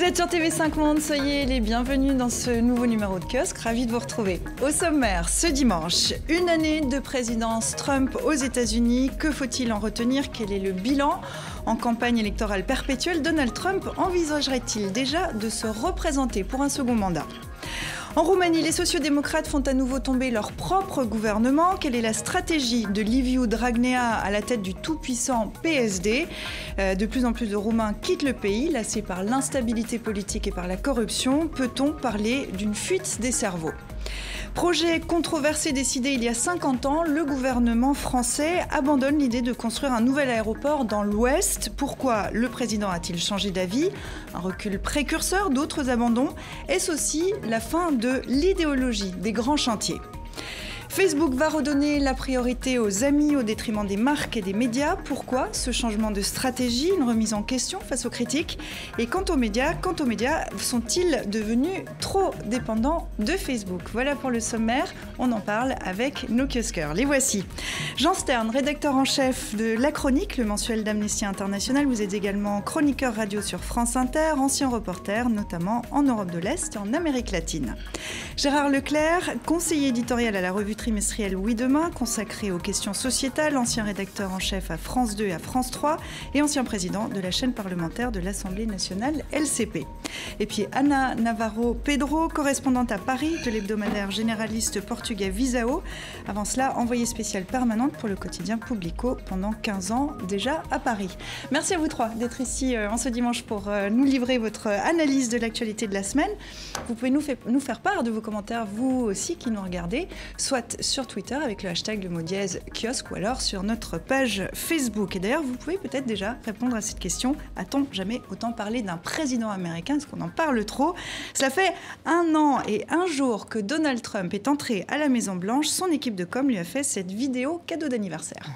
Vous êtes sur TV5 Monde, soyez les bienvenus dans ce nouveau numéro de Kiosque, ravi de vous retrouver. Au sommaire, ce dimanche, une année de présidence Trump aux États-Unis. Que faut-il en retenir? Quel est le bilan? En campagne électorale perpétuelle, Donald Trump envisagerait-il déjà de se représenter pour un second mandat? En Roumanie, les sociodémocrates font à nouveau tomber leur propre gouvernement. Quelle est la stratégie de Liviu Dragnea à la tête du tout-puissant PSD? De plus en plus de Roumains quittent le pays, lassés par l'instabilité politique et par la corruption. Peut-on parler d'une fuite des cerveaux? Projet controversé décidé il y a 50 ans, le gouvernement français abandonne l'idée de construire un nouvel aéroport dans l'Ouest. Pourquoi le président a-t-il changé d'avis? Un recul précurseur d'autres abandons? Est-ce aussi la fin de l'idéologie des grands chantiers? Facebook va redonner la priorité aux amis au détriment des marques et des médias. Pourquoi ce changement de stratégie? Une remise en question face aux critiques. Et quant aux médias, sont-ils devenus trop dépendants de Facebook? Voilà pour le sommaire, on en parle avec nos kiosqueurs. Les voici. Jean Stern, rédacteur en chef de La Chronique, le mensuel d'Amnesty International. Vous êtes également chroniqueur radio sur France Inter, ancien reporter, notamment en Europe de l'Est et en Amérique latine. Gérard Leclerc, conseiller éditorial à la revue trimestriel Oui Demain, consacré aux questions sociétales, ancien rédacteur en chef à France 2 et à France 3 et ancien président de la chaîne parlementaire de l'Assemblée nationale LCP. Et puis Ana Navarro Pedro, correspondante à Paris de l'hebdomadaire généraliste portugais Visao. Avant cela, envoyée spéciale permanente pour le quotidien Publico pendant 15 ans déjà à Paris. Merci à vous trois d'être ici en ce dimanche pour nous livrer votre analyse de l'actualité de la semaine. Vous pouvez nous faire part de vos commentaires, vous aussi qui nous regardez, soit sur Twitter avec le hashtag le mot dièse kiosque ou alors sur notre page Facebook. Et d'ailleurs, vous pouvez peut-être déjà répondre à cette question. A-t-on jamais autant parlé d'un président américain? Est-ce qu'on en parle trop? Cela fait 1 an et 1 jour que Donald Trump est entré à la Maison-Blanche. Son équipe de com lui a fait cette vidéo cadeau d'anniversaire.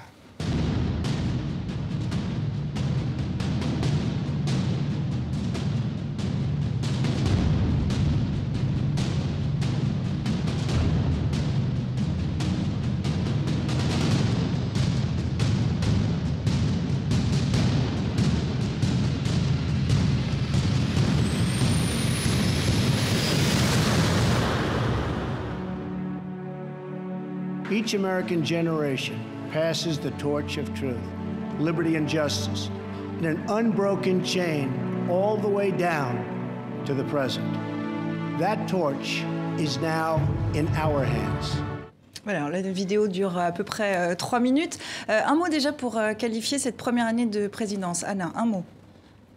Each American generation passes the torch of truth, liberty and justice in an unbroken chain all the way down to the present. That torch is now in our hands. Voilà, la vidéo dure à peu près 3 minutes. Un mot déjà pour qualifier cette première année de présidence. Anna, un mot.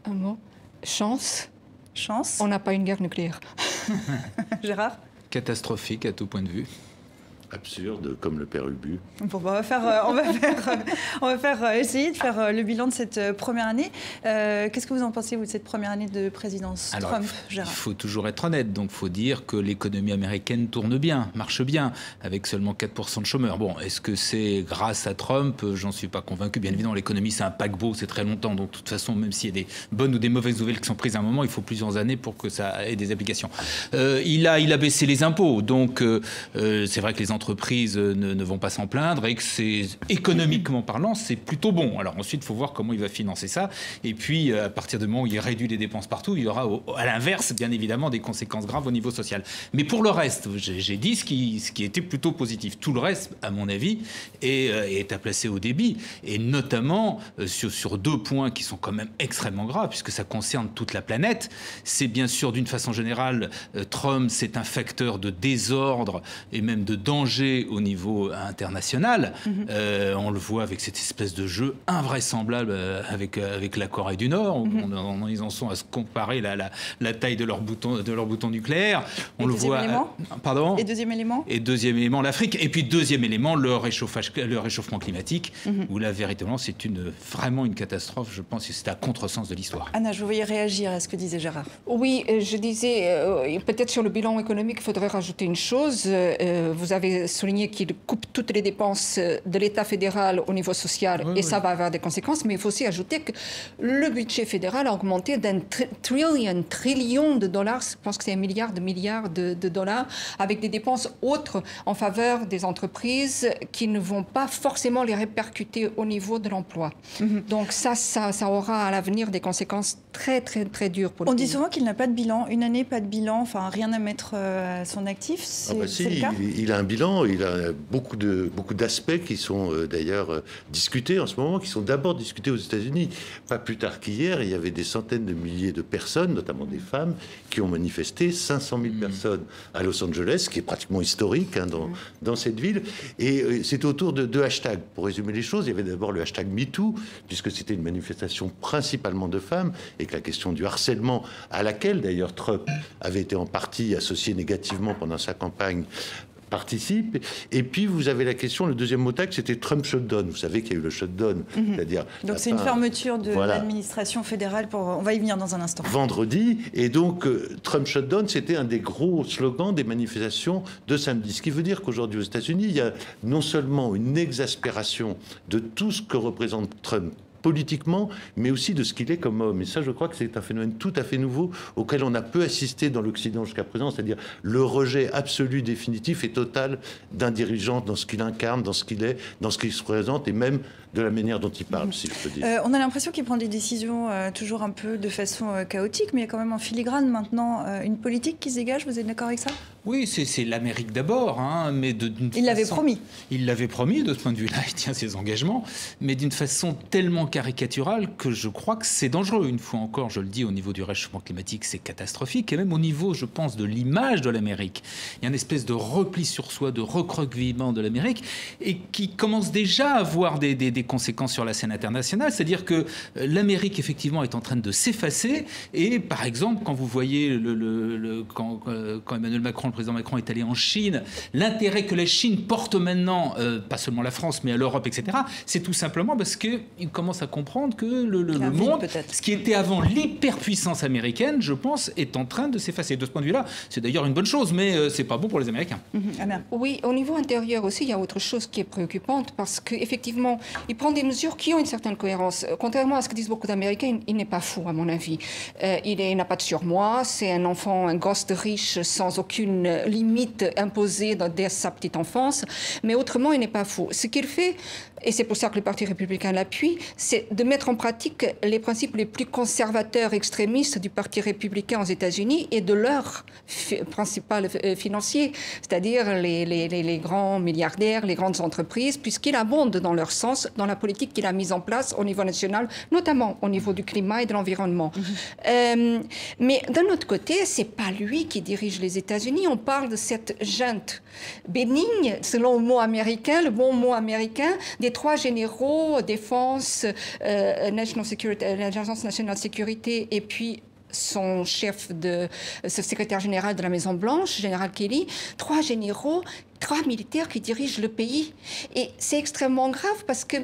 Un mot. Chance. Chance. On n'a pas une guerre nucléaire. Gérard? Catastrophique à tout point de vue. Absurde, comme le père Ubu. Bon, on va essayer de faire le bilan de cette première année. Qu'est-ce que vous en pensez, vous, de cette première année de présidence Trump, Gérard? Il faut toujours être honnête, donc il faut dire que l'économie américaine tourne bien, marche bien, avec seulement 4% de chômeurs. Bon, est-ce que c'est grâce à Trump? J'en suis pas convaincu. Bien évidemment, l'économie, c'est un paquebot, c'est très longtemps. Donc, de toute façon, même s'il y a des bonnes ou des mauvaises nouvelles qui sont prises à un moment, il faut plusieurs années pour que ça ait des applications. Il a baissé les impôts, donc c'est vrai que les entreprises ne vont pas s'en plaindre et que c'est économiquement parlant, c'est plutôt bon. Alors ensuite, il faut voir comment il va financer ça. Et puis, à partir du moment où il réduit les dépenses partout, il y aura à l'inverse, bien évidemment, des conséquences graves au niveau social. Mais pour le reste, j'ai dit ce qui était plutôt positif. Tout le reste, à mon avis, est à placer au débit. Et notamment sur 2 points qui sont quand même extrêmement graves, puisque ça concerne toute la planète. C'est bien sûr, d'une façon générale, Trump, c'est un facteur de désordre et même de danger au niveau international. On le voit avec cette espèce de jeu invraisemblable avec la Corée du Nord, où ils en sont à se comparer la taille de leur bouton nucléaire. On le voit. Pardon. Et deuxième élément. Et deuxième élément, l'Afrique. Et puis deuxième élément, le réchauffement climatique, où là véritablement c'est vraiment une catastrophe. Je pense que c'est à contresens de l'histoire. Anna, je vous voyais réagir à ce que disait Gérard. Oui, je disais peut-être sur le bilan économique, il faudrait rajouter une chose. Vous avez voulais souligner qu'il coupe toutes les dépenses de l'État fédéral au niveau social et ça va avoir des conséquences. Mais il faut aussi ajouter que le budget fédéral a augmenté d'un trillion de dollars. Je pense que c'est un milliard de dollars avec des dépenses autres en faveur des entreprises qui ne vont pas forcément les répercuter au niveau de l'emploi. Donc ça aura à l'avenir des conséquences très, très, très dures pour le pays. On dit souvent qu'il n'a pas de bilan. Une année, pas de bilan, enfin rien à mettre à son actif. C'est le cas. Il a un bilan, il a beaucoup d'aspects qui sont d'ailleurs discutés en ce moment, qui sont d'abord discutés aux États-Unis. Pas plus tard qu'hier, il y avait des centaines de milliers de personnes, notamment des femmes, qui ont manifesté, 500 000 personnes à Los Angeles, qui est pratiquement historique dans cette ville. Et c'était autour de deux hashtags. Pour résumer les choses, il y avait d'abord le hashtag MeToo, puisque c'était une manifestation principalement de femmes, et que la question du harcèlement, à laquelle d'ailleurs Trump avait été en partie associé négativement pendant sa campagne, participe. Et puis vous avez la question, le deuxième mot tag, c'était Trump shutdown. Vous savez qu'il y a eu le shutdown, c'est-à-dire donc c'est une fermeture de l'administration fédérale. On va y venir dans un instant. Vendredi, et donc Trump shutdown, c'était un des gros slogans des manifestations de samedi. Ce qui veut dire qu'aujourd'hui aux États-Unis, il y a non seulement une exaspération de tout ce que représente Trump politiquement, mais aussi de ce qu'il est comme homme. Et ça, je crois que c'est un phénomène tout à fait nouveau auquel on a peu assisté dans l'Occident jusqu'à présent, c'est-à-dire le rejet absolu, définitif et total d'un dirigeant dans ce qu'il incarne, dans ce qu'il est, dans ce qu'il se présente et même de la manière dont il parle, si je peux dire. On a l'impression qu'il prend des décisions toujours un peu de façon chaotique, mais il y a quand même en filigrane maintenant une politique qui se dégage. Vous êtes d'accord avec ça ? Oui, c'est l'Amérique d'abord, mais il l'avait promis. Il l'avait promis, de ce point de vue-là, il tient ses engagements, mais d'une façon tellement caricaturale que je crois que c'est dangereux. Une fois encore, je le dis, au niveau du réchauffement climatique, c'est catastrophique, et même au niveau, je pense, de l'image de l'Amérique. Il y a une espèce de repli sur soi, de recroquevillement de l'Amérique, et qui commence déjà à avoir des conséquences sur la scène internationale, c'est-à-dire que l'Amérique, effectivement, est en train de s'effacer, et par exemple, quand vous voyez quand Emmanuel Macron, le président Macron est allé en Chine, l'intérêt que la Chine porte maintenant, pas seulement la France, mais à l'Europe, etc., c'est tout simplement parce qu'il commence à comprendre que le monde, ce qui était avant l'hyperpuissance américaine, je pense, est en train de s'effacer. De ce point de vue-là, c'est d'ailleurs une bonne chose, mais c'est pas bon pour les Américains. Oui, au niveau intérieur aussi, il y a autre chose qui est préoccupante, parce qu'effectivement, il prend des mesures qui ont une certaine cohérence. Contrairement à ce que disent beaucoup d'Américains, il n'est pas fou, à mon avis. Il n'a pas de surmoi, c'est un enfant, un gosse de riche, sans aucune limite imposée dès sa petite enfance, mais autrement, il n'est pas fou. Ce qu'il fait, et c'est pour ça que le Parti républicain l'appuie, c'est de mettre en pratique les principes les plus conservateurs extrémistes du Parti républicain aux États-Unis et de leur principal financier, c'est-à-dire les grands milliardaires, les grandes entreprises, puisqu'il abonde dans leur sens dans la politique qu'il a mise en place au niveau national, notamment au niveau du climat et de l'environnement. Mais d'un autre côté, c'est pas lui qui dirige les États-Unis. On parle de cette junte bénigne, selon le mot américain, le bon mot américain, des trois généraux, défense, l'Agence nationale de sécurité, et puis son chef ce secrétaire général de la Maison-Blanche, général Kelly, trois généraux, trois militaires qui dirigent le pays. Et c'est extrêmement grave parce que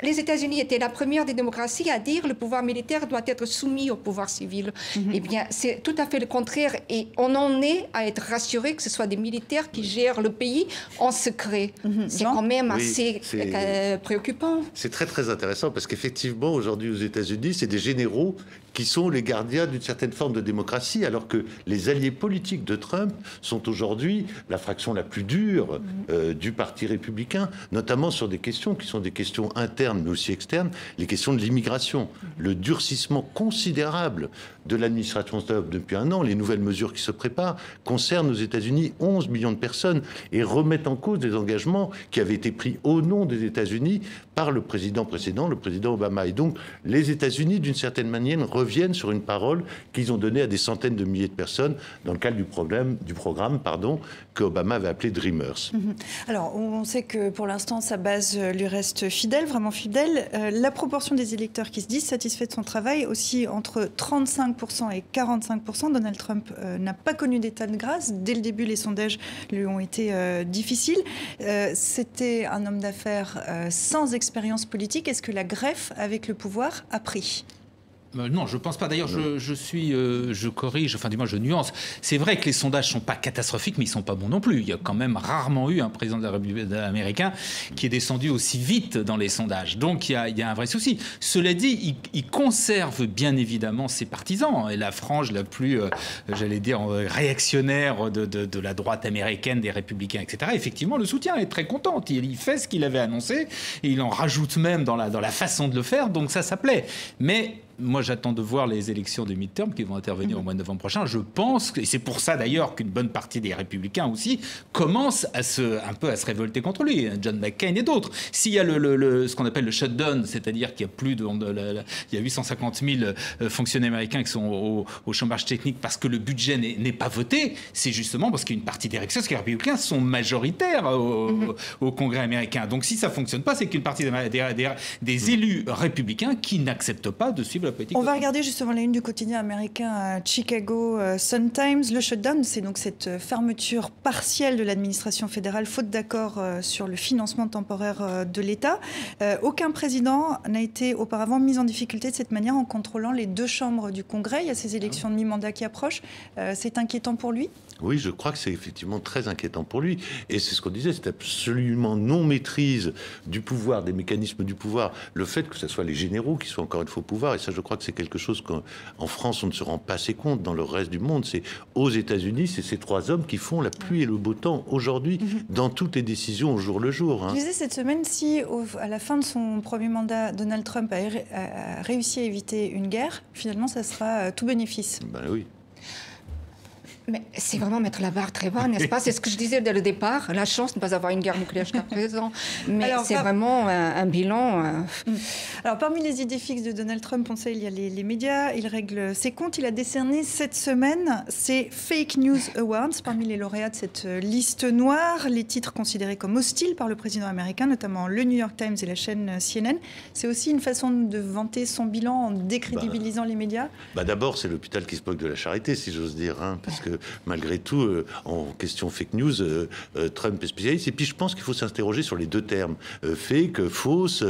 les États-Unis étaient la première des démocraties à dire que le pouvoir militaire doit être soumis au pouvoir civil. Eh bien, c'est tout à fait le contraire. Et on en est à être rassuré que ce soit des militaires qui gèrent le pays en secret. C'est quand même assez préoccupant. C'est très, très intéressant parce qu'effectivement, aujourd'hui aux États-Unis, c'est des généraux qui sont les gardiens d'une certaine forme de démocratie, alors que les alliés politiques de Trump sont aujourd'hui la fraction la plus dure du Parti républicain, notamment sur des questions qui sont des questions internes, mais aussi externes, les questions de l'immigration. Le durcissement considérable de l'administration Trump depuis un an, les nouvelles mesures qui se préparent, concernent aux États-Unis 11 millions de personnes et remettent en cause des engagements qui avaient été pris au nom des États-Unis par le président précédent, le président Obama. Et donc, les États-Unis, d'une certaine manière, reviennent sur une parole qu'ils ont donnée à des centaines de milliers de personnes dans le cadre du programme que Obama avait appelé Dreamers. Alors, on sait que pour l'instant, sa base lui reste fidèle, vraiment fidèle. La proportion des électeurs qui se disent satisfaits de son travail, aussi entre 35% et 45%. Donald Trump n'a pas connu d'état de grâce. Dès le début, les sondages lui ont été difficiles. C'était un homme d'affaires sans expérience politique. Est-ce que la greffe avec le pouvoir a pris ? Non, je ne pense pas. D'ailleurs, je corrige, enfin du moins je nuance. C'est vrai que les sondages ne sont pas catastrophiques, mais ils ne sont pas bons non plus. Il y a quand même rarement eu un président de la République américain qui est descendu aussi vite dans les sondages. Donc il y a un vrai souci. Cela dit, il conserve bien évidemment ses partisans. Et la frange la plus, j'allais dire, réactionnaire de la droite américaine, des républicains, etc., effectivement, le soutien est très contente. Il fait ce qu'il avait annoncé et il en rajoute même dans la façon de le faire. Donc ça plaît. Mais moi, j'attends de voir les élections des midterms qui vont intervenir au mois de novembre prochain. Je pense, et c'est pour ça d'ailleurs qu'une bonne partie des républicains aussi commencent un peu à se révolter contre lui, John McCain et d'autres. S'il y a ce qu'on appelle le shutdown, c'est-à-dire qu'il y a il y a 850 000 fonctionnaires américains qui sont au chômage technique parce que le budget n'est pas voté, c'est justement parce qu'il y a une partie des élections, parce que les républicains sont majoritaires au Congrès américain. Donc si ça ne fonctionne pas, c'est qu'une partie des élus républicains qui n'acceptent pas de suivre. On va regarder justement la une du quotidien américain Chicago Sun-Times. Le shutdown, c'est donc cette fermeture partielle de l'administration fédérale faute d'accord sur le financement temporaire de l'État. Aucun président n'a été auparavant mis en difficulté de cette manière en contrôlant les 2 chambres du Congrès. Il y a ces élections de mi-mandat qui approchent. C'est inquiétant pour lui ? Oui, je crois que c'est effectivement très inquiétant pour lui. Et c'est ce qu'on disait, c'est absolument non-maîtrise du pouvoir, des mécanismes du pouvoir. Le fait que ce soit les généraux qui soient encore une fois au pouvoir, et ça je crois que c'est quelque chose qu'en France on ne se rend pas assez compte, dans le reste du monde, c'est aux États-Unis, c'est ces 3 hommes qui font la pluie et le beau temps aujourd'hui, dans toutes les décisions au jour le jour. Je disais cette semaine, si à la fin de son premier mandat, Donald Trump a réussi à éviter une guerre, finalement ça sera tout bénéfice. Ben oui. Mais c'est vraiment mettre la barre très bas, n'est-ce pas? C'est ce que je disais dès le départ, la chance de ne pas avoir une guerre nucléaire jusqu'à présent. Mais c'est vraiment un bilan... Alors, parmi les idées fixes de Donald Trump, on sait, il y a les médias, il règle ses comptes. Il a décerné cette semaine ses Fake News Awards, parmi les lauréats de cette liste noire, les titres considérés comme hostiles par le président américain, notamment le New York Times et la chaîne CNN. C'est aussi une façon de vanter son bilan en décrédibilisant les médias. D'abord, c'est l'hôpital qui se moque de la charité, si j'ose dire, parce que malgré tout, en question fake news, Trump est spécialiste. Et puis je pense qu'il faut s'interroger sur les 2 termes, fake, fausse,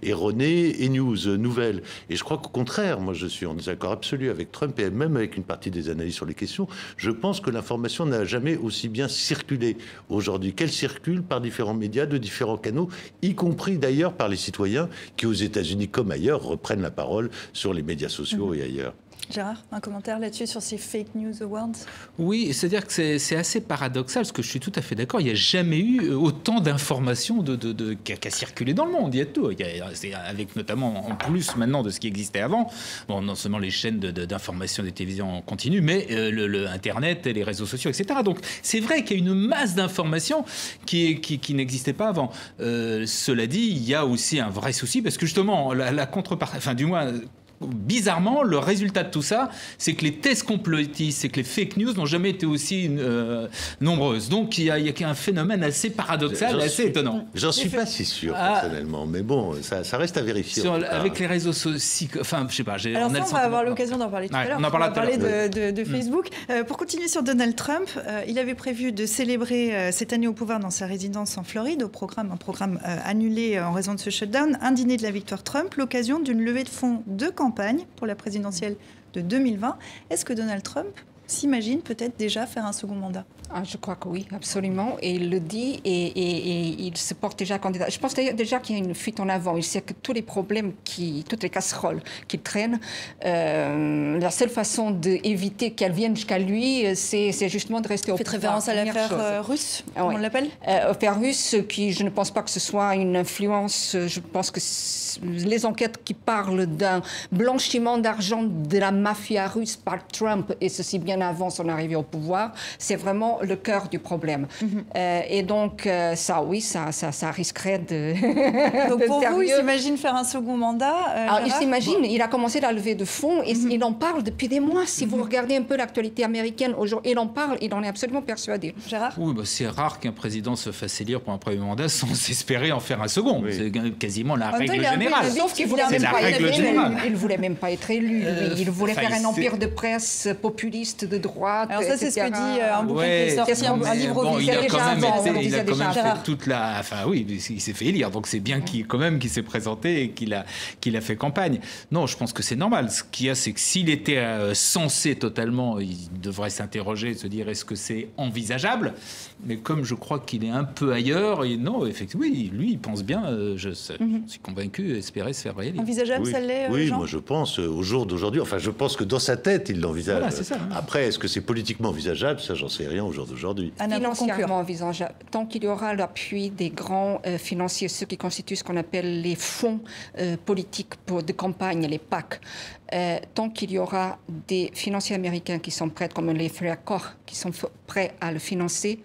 erronée et news, nouvelle. Et je crois qu'au contraire, moi je suis en désaccord absolu avec Trump et même avec une partie des analyses sur les questions. Je pense que l'information n'a jamais aussi bien circulé aujourd'hui, qu'elle circule par différents médias, de différents canaux, y compris d'ailleurs par les citoyens qui, aux États-Unis comme ailleurs, reprennent la parole sur les médias sociaux et ailleurs. Gérard, un commentaire là-dessus sur ces Fake News Awards? Oui, c'est-à-dire que c'est assez paradoxal, parce que je suis tout à fait d'accord. Il n'y a jamais eu autant d'informations qui a circulé dans le monde. Il y a tout. Avec notamment, en plus maintenant de ce qui existait avant, bon, non seulement les chaînes d'information des télévisions en continu, mais le Internet et les réseaux sociaux, etc. Donc c'est vrai qu'il y a une masse d'informations qui n'existait pas avant. Cela dit, il y a aussi un vrai souci, parce que justement, la contrepartie, enfin du moins... Bizarrement, le résultat de tout ça, c'est que les thèses complotistes, c'est que les fake news n'ont jamais été aussi nombreuses. Donc il y a un phénomène assez paradoxal, assez étonnant. J'en suis pas si sûr personnellement, mais bon, ça reste à vérifier. Avec les réseaux sociaux, enfin, je sais pas. Alors on va avoir l'occasion d'en parler tout à l'heure. On va parler de Facebook. Pour continuer sur Donald Trump, il avait prévu de célébrer cette année au pouvoir dans sa résidence en Floride, un programme annulé en raison de ce shutdown, un dîner de la victoire Trump, l'occasion d'une levée de fonds de campagne pour la présidentielle de 2020. Est-ce que Donald Trump s'imagine peut-être déjà faire un second mandat? Je crois que oui, absolument. Et il le dit et il se porte déjà candidat. Je pense déjà qu'il y a une fuite en avant. Il sait que tous les problèmes, toutes les casseroles qu'il traîne, la seule façon d'éviter qu'elles viennent jusqu'à lui, c'est justement de rester au pouvoir. Faites référence à l'affaire russe, on l'appelle? Affaire russe, qui je ne pense pas que ce soit une influence. Je pense que les enquêtes qui parlent d'un blanchiment d'argent de la mafia russe par Trump, et ceci bien avant son arrivée au pouvoir, c'est vraiment le cœur du problème. Et donc, ça risquerait de... Donc, pour vous, il s'imagine faire un second mandat? Il s'imagine, il a commencé la levée de fonds, et il en parle depuis des mois. Si vous regardez un peu l'actualité américaine, aujourd'hui, il en parle, il en est absolument persuadé. Gérard? Oui, c'est rare qu'un président se fasse élire pour un premier mandat sans espérer en faire un second. Oui. C'est quasiment la règle générale. Sauf qu'il voulait même pas être élu. Il ne voulait même pas être élu. Il voulait faire un empire de presse populiste populistes de droite. Alors ça, c'est ce que dit un bouquin qui est sorti, un livre bon, officiel. Il a quand même fait toute la... Enfin oui, il s'est fait élire, donc c'est bien qu'il s'est présenté et qu'il a fait campagne. Non, je pense que c'est normal. Ce qu'il y a, c'est que s'il était censé totalement, il devrait s'interroger, se dire est-ce que c'est envisageable ? Mais comme je crois qu'il est un peu ailleurs, et non, effectivement, oui, lui, il pense bien, je suis convaincu, espérer se faire réélire. Envisageable, ça l'est, Oui, Jean ? moi je pense, au jour d'aujourd'hui, enfin je pense que dans sa tête, il l'envisage. Voilà, c'est ça. Après, est-ce que c'est politiquement envisageable ? Ça, j'en sais rien au jour d'aujourd'hui. Financièrement envisageable. Tant qu'il y aura l'appui des grands financiers, ceux qui constituent ce qu'on appelle les fonds politiques de campagne, les PAC, tant qu'il y aura des financiers américains qui sont prêts, comme les frères Koch, qui sont prêts à le financer,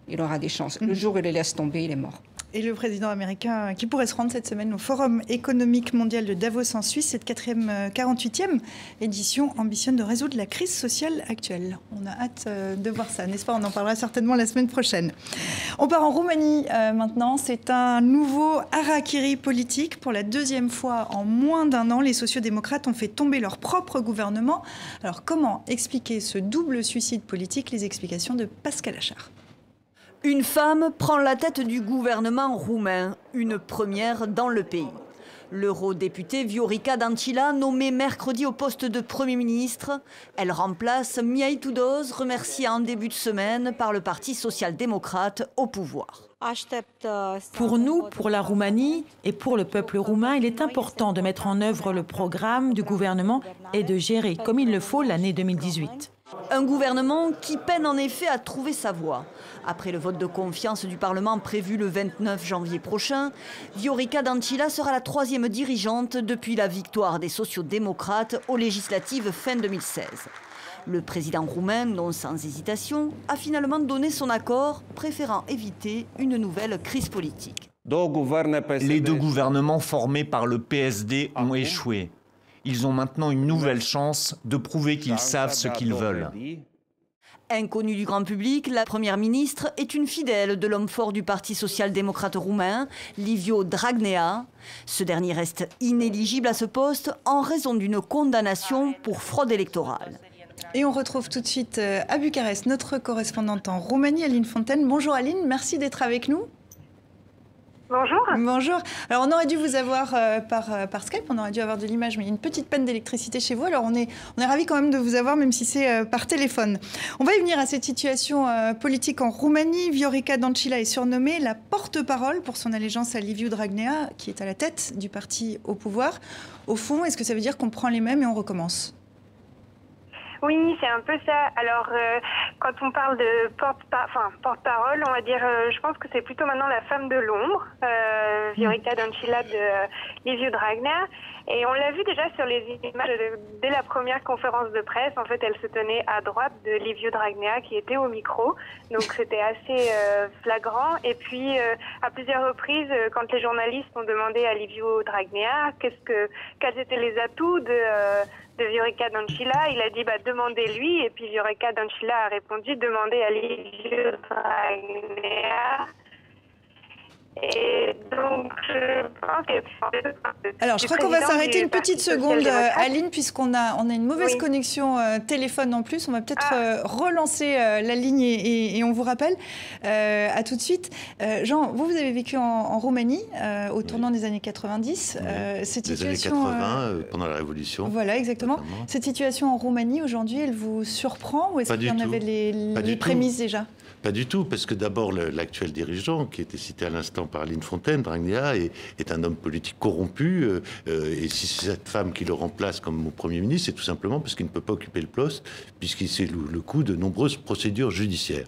il aura des chances. Le jour où il les laisse tomber, il est mort. Et le président américain qui pourrait se rendre cette semaine au Forum économique mondial de Davos en Suisse, cette 48e édition ambitionne de résoudre la crise sociale actuelle. On a hâte de voir ça, n'est-ce pas ? On en parlera certainement la semaine prochaine. On part en Roumanie maintenant. C'est un nouveau harakiri politique. Pour la deuxième fois en moins d'un an, les sociodémocrates ont fait tomber leur propre gouvernement. Alors comment expliquer ce double suicide politique ? Les explications de Pascal Achard. Une femme prend la tête du gouvernement roumain, une première dans le pays. L'eurodéputée Viorica Dăncilă, nommée mercredi au poste de Premier ministre, elle remplace Mihai Tudose, remerciée en début de semaine par le Parti social-démocrate au pouvoir. Pour nous, pour la Roumanie et pour le peuple roumain, il est important de mettre en œuvre le programme du gouvernement et de gérer comme il le faut l'année 2018. Un gouvernement qui peine en effet à trouver sa voie. Après le vote de confiance du Parlement prévu le 29 janvier prochain, Viorica Dăncilă sera la troisième dirigeante depuis la victoire des sociodémocrates aux législatives fin 2016. Le président roumain, non sans hésitation, a finalement donné son accord, préférant éviter une nouvelle crise politique. Les deux gouvernements formés par le PSD ont échoué. Ils ont maintenant une nouvelle chance de prouver qu'ils savent ce qu'ils veulent. Inconnue du grand public, la première ministre est une fidèle de l'homme fort du Parti social-démocrate roumain, Liviu Dragnea. Ce dernier reste inéligible à ce poste en raison d'une condamnation pour fraude électorale. Et on retrouve tout de suite à Bucarest notre correspondante en Roumanie, Aline Fontaine. Bonjour Aline, merci d'être avec nous. Bonjour. Bonjour. Alors on aurait dû vous avoir par Skype, on aurait dû avoir de l'image, mais il y a une petite panne d'électricité chez vous. Alors on est ravis quand même de vous avoir, même si c'est par téléphone. On va y venir à cette situation politique en Roumanie. Viorica Dăncilă est surnommée la porte-parole pour son allégeance à Liviu Dragnea, qui est à la tête du parti au pouvoir. Au fond, est-ce que ça veut dire qu'on prend les mêmes et on recommence ? Oui, c'est un peu ça. Alors, quand on parle de porte-parole, on va dire, je pense que c'est plutôt maintenant la femme de l'ombre, Viorica Dăncilă de Liviu Dragnea. Et on l'a vu déjà sur les images dès la première conférence de presse. En fait, elle se tenait à droite de Liviu Dragnea qui était au micro. Donc, c'était assez flagrant. Et puis, à plusieurs reprises, quand les journalistes ont demandé à Liviu Dragnea quels étaient les atouts de Viorica Dăncilă, il a dit demandez-lui, et puis Viorica Dăncilă a répondu demandez à Liviu Dragnea. Et donc, je pense que... Alors, je crois qu'on va s'arrêter une petite seconde, Aline, puisqu'on a une mauvaise connexion téléphone en plus. On va peut-être relancer la ligne et on vous rappelle. À tout de suite. Jean, vous avez vécu en Roumanie au tournant des années 90. Cette situation, années 80, pendant la Révolution. Voilà, exactement. Notamment. Cette situation en Roumanie, aujourd'hui, elle vous surprend ou est-ce qu'il y en avait les prémices déjà ? Pas du tout, parce que d'abord, l'actuel dirigeant, qui était cité à l'instant par Aline Fontaine, Dragnea, est un homme politique corrompu. Et si c'est cette femme qui le remplace comme Premier ministre, c'est tout simplement parce qu'il ne peut pas occuper le poste, puisqu'il s'est le coup de nombreuses procédures judiciaires.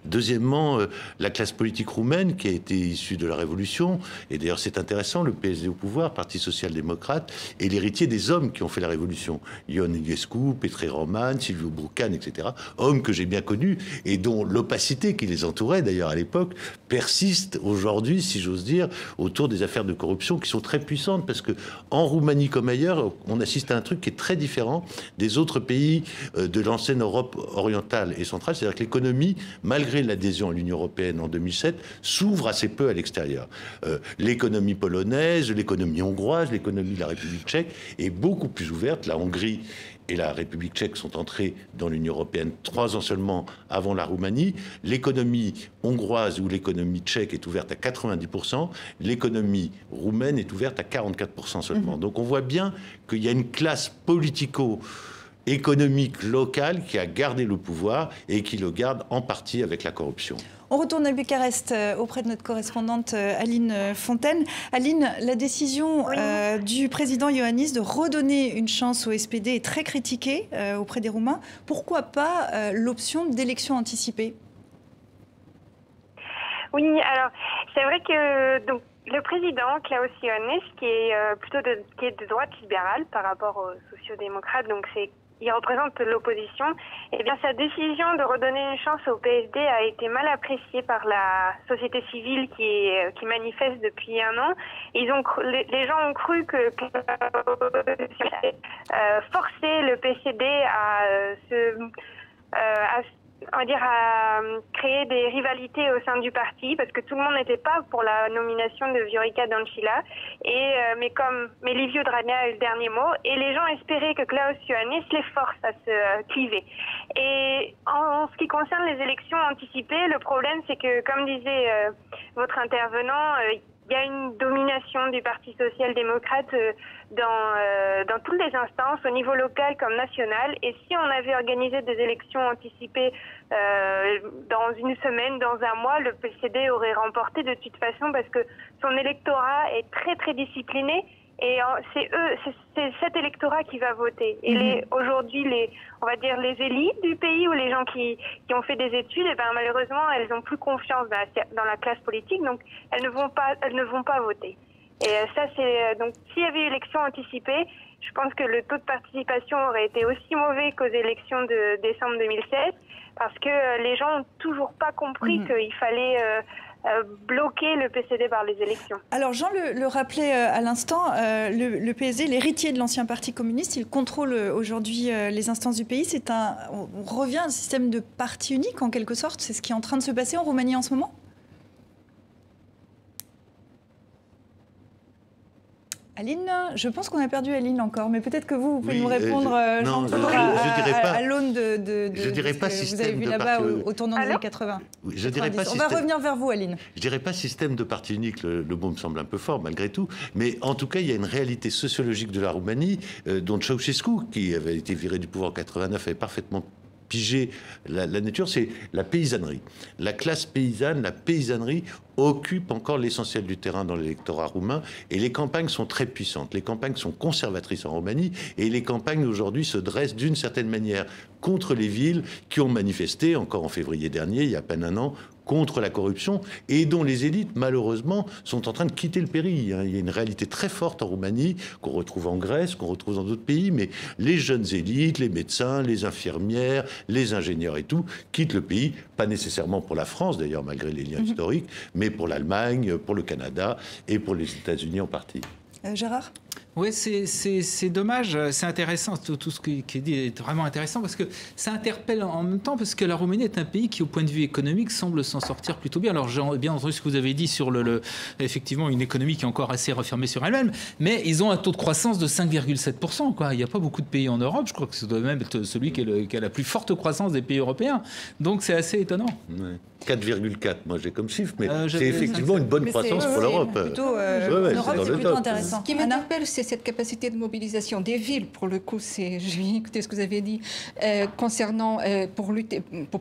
Deuxièmement, la classe politique roumaine, qui a été issue de la Révolution, et d'ailleurs c'est intéressant, le PSD au pouvoir, Parti social-démocrate, est l'héritier des hommes qui ont fait la Révolution. Ion Iliescu, Petre Roman, Silviu Brucan, etc. Hommes que j'ai bien connus et dont l'opacité qui les entourait d'ailleurs à l'époque persiste aujourd'hui, si j'ose dire, autour des affaires de corruption qui sont très puissantes, parce que en Roumanie comme ailleurs, on assiste à un truc qui est très différent des autres pays de l'ancienne Europe orientale et centrale, c'est-à-dire que l'économie, malgré l'adhésion à l'Union européenne en 2007, s'ouvre assez peu à l'extérieur. L'économie polonaise, l'économie hongroise, l'économie de la République tchèque est beaucoup plus ouverte. La Hongrie et la République tchèque sont entrés dans l'Union européenne 3 ans seulement avant la Roumanie. L'économie hongroise ou l'économie tchèque est ouverte à 90%, l'économie roumaine est ouverte à 44% seulement. Donc on voit bien qu'il y a une classe politico-économique locale qui a gardé le pouvoir et qui le garde en partie avec la corruption. On retourne à Bucarest auprès de notre correspondante Aline Fontaine. Aline, la décision du président Iohannis de redonner une chance au SPD est très critiquée auprès des Roumains. Pourquoi pas l'option d'élection anticipée? Oui, alors c'est vrai que donc, le président Klaus Iohannis, qui est plutôt de droite libérale par rapport aux sociodémocrates, donc il représente l'opposition, et bien sa décision de redonner une chance au PSD a été mal appréciée par la société civile qui manifeste depuis 1 an. Les gens ont cru que forcer le PSD à créer des rivalités au sein du parti, parce que tout le monde n'était pas pour la nomination de Viorica Dăncilă, mais Liviu Dragnea a eu le dernier mot, et les gens espéraient que Klaus Iohannis les force à se cliver. Et en ce qui concerne les élections anticipées, le problème c'est que, comme disait votre intervenant, il y a une domination du Parti social-démocrate dans toutes les instances, au niveau local comme national. Et si on avait organisé des élections anticipées dans 1 semaine, dans 1 mois, le PSD aurait remporté de toute façon, parce que son électorat est très très discipliné. Et c'est cet électorat qui va voter. Et aujourd'hui, on va dire les élites du pays, ou les gens qui ont fait des études, et ben malheureusement, elles n'ont plus confiance dans la classe politique, donc elles ne vont pas voter. Et ça, c'est donc s'il y avait eu élection anticipée, je pense que le taux de participation aurait été aussi mauvais qu'aux élections de décembre 2016, parce que les gens n'ont toujours pas compris qu'il fallait bloquer le PSD par les élections. Alors Jean le rappelait à l'instant, le PSD, l'héritier de l'ancien parti communiste, il contrôle aujourd'hui les instances du pays. On revient à un système de parti unique en quelque sorte. C'est ce qui est en train de se passer en Roumanie en ce moment? Aline, je pense qu'on a perdu Aline encore, mais peut-être que vous pouvez nous répondre, non, à l'aune de je dirais pas ce que vous avez vu là-bas au tournant des années 80. Oui, je dirais pas On va revenir vers vous, Aline. Je dirais pas système de parti unique, le mot me semble un peu fort malgré tout, mais en tout cas, il y a une réalité sociologique de la Roumanie dont Ceausescu, qui avait été viré du pouvoir en 89, avait parfaitement pigé la nature, c'est la paysannerie. La classe paysanne, la paysannerie occupe encore l'essentiel du terrain dans l'électorat roumain, et les campagnes sont très puissantes. Les campagnes sont conservatrices en Roumanie, et les campagnes aujourd'hui se dressent d'une certaine manière contre les villes qui ont manifesté, encore en février dernier, il y a à peine 1 an, contre la corruption, et dont les élites, malheureusement, sont en train de quitter le pays. Il y a une réalité très forte en Roumanie, qu'on retrouve en Grèce, qu'on retrouve dans d'autres pays, mais les jeunes élites, les médecins, les infirmières, les ingénieurs et tout, quittent le pays, pas nécessairement pour la France, d'ailleurs, malgré les liens historiques, mais pour l'Allemagne, pour le Canada et pour les États-Unis en partie. Gérard ? Oui, c'est dommage, c'est intéressant, tout ce qui est dit est vraiment intéressant, parce que ça interpelle en même temps, parce que la Roumanie est un pays qui, au point de vue économique, semble s'en sortir plutôt bien. Alors, j'ai bien entendu ce que vous avez dit sur effectivement, une économie qui est encore assez refermée sur elle-même, mais ils ont un taux de croissance de 5,7%, quoi. Il n'y a pas beaucoup de pays en Europe, je crois que ça doit même être celui qui a la plus forte croissance des pays européens. Donc, c'est assez étonnant. Ouais. 4,4, moi j'ai comme chiffre, mais c'est effectivement une bonne croissance pour l'Europe. En Europe, c'est plutôt intéressant. Ce qui m'interpelle, c'est cette capacité de mobilisation des villes. Pour le coup, j'ai écouté ce que vous avez dit concernant pour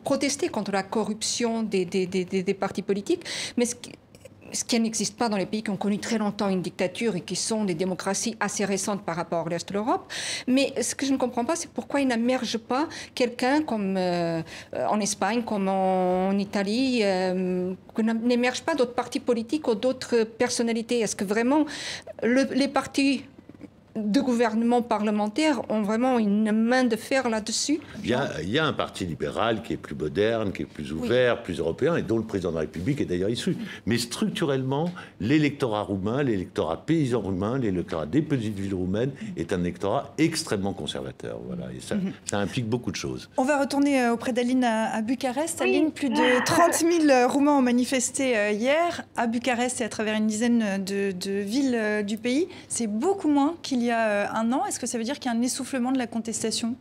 protester contre la corruption des partis politiques, mais ce qui n'existe pas dans les pays qui ont connu très longtemps une dictature et qui sont des démocraties assez récentes par rapport au reste de l'Europe. Mais ce que je ne comprends pas, c'est pourquoi il n'émerge pas quelqu'un comme en Espagne, comme en Italie, que n'émergent pas d'autres partis politiques ou d'autres personnalités. Est-ce que vraiment les partis de gouvernement parlementaire ont vraiment une main de fer là-dessus? Il y a un parti libéral qui est plus moderne, qui est plus ouvert, plus européen, et dont le président de la République est d'ailleurs issu. Mais structurellement, l'électorat roumain, l'électorat paysan roumain, l'électorat des petites villes roumaines est un électorat extrêmement conservateur. Voilà, et ça implique beaucoup de choses. On va retourner auprès d'Aline à Bucarest. Aline, plus de 30 000 Roumains ont manifesté hier à Bucarest et à travers une dizaine de villes du pays. C'est beaucoup moins qu'il y a un an. Est-ce que ça veut dire qu'il y a un essoufflement de la contestation ?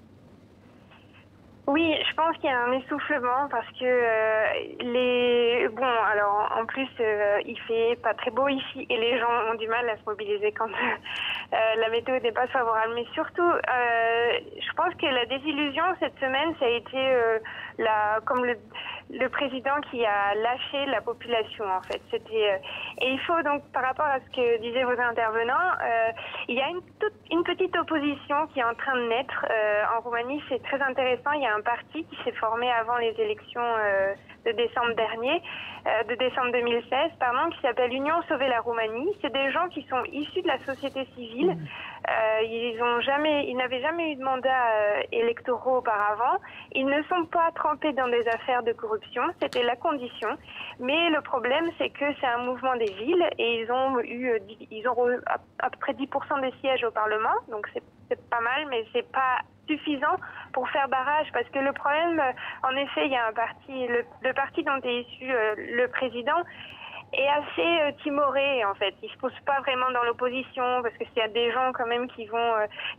Oui, je pense qu'il y a un essoufflement parce que alors en plus il fait pas très beau ici et les gens ont du mal à se mobiliser quand la météo n'est pas favorable. Mais surtout, je pense que la désillusion cette semaine, ça a été comme le président qui a lâché la population en fait. Et il faut donc, par rapport à ce que disaient vos intervenants, il y a une petite opposition qui est en train de naître en Roumanie. C'est très intéressant. Il y a un parti qui s'est formé avant les élections de décembre 2016, qui s'appelle Union Sauver la Roumanie. C'est des gens qui sont issus de la société civile. Ils n'avaient jamais eu de mandat électoraux auparavant. Ils ne sont pas trempés dans des affaires de corruption. C'était la condition. Mais le problème, c'est que c'est un mouvement des villes et ils ont eu à peu près 10% des sièges au Parlement. Donc c'est pas mal, mais c'est pas suffisant pour faire barrage, parce que le problème, en effet, il y a un parti, le parti dont est issu le président est assez timoré en fait. Il se pose pas vraiment dans l'opposition, parce que s'il y a des gens quand même qui vont,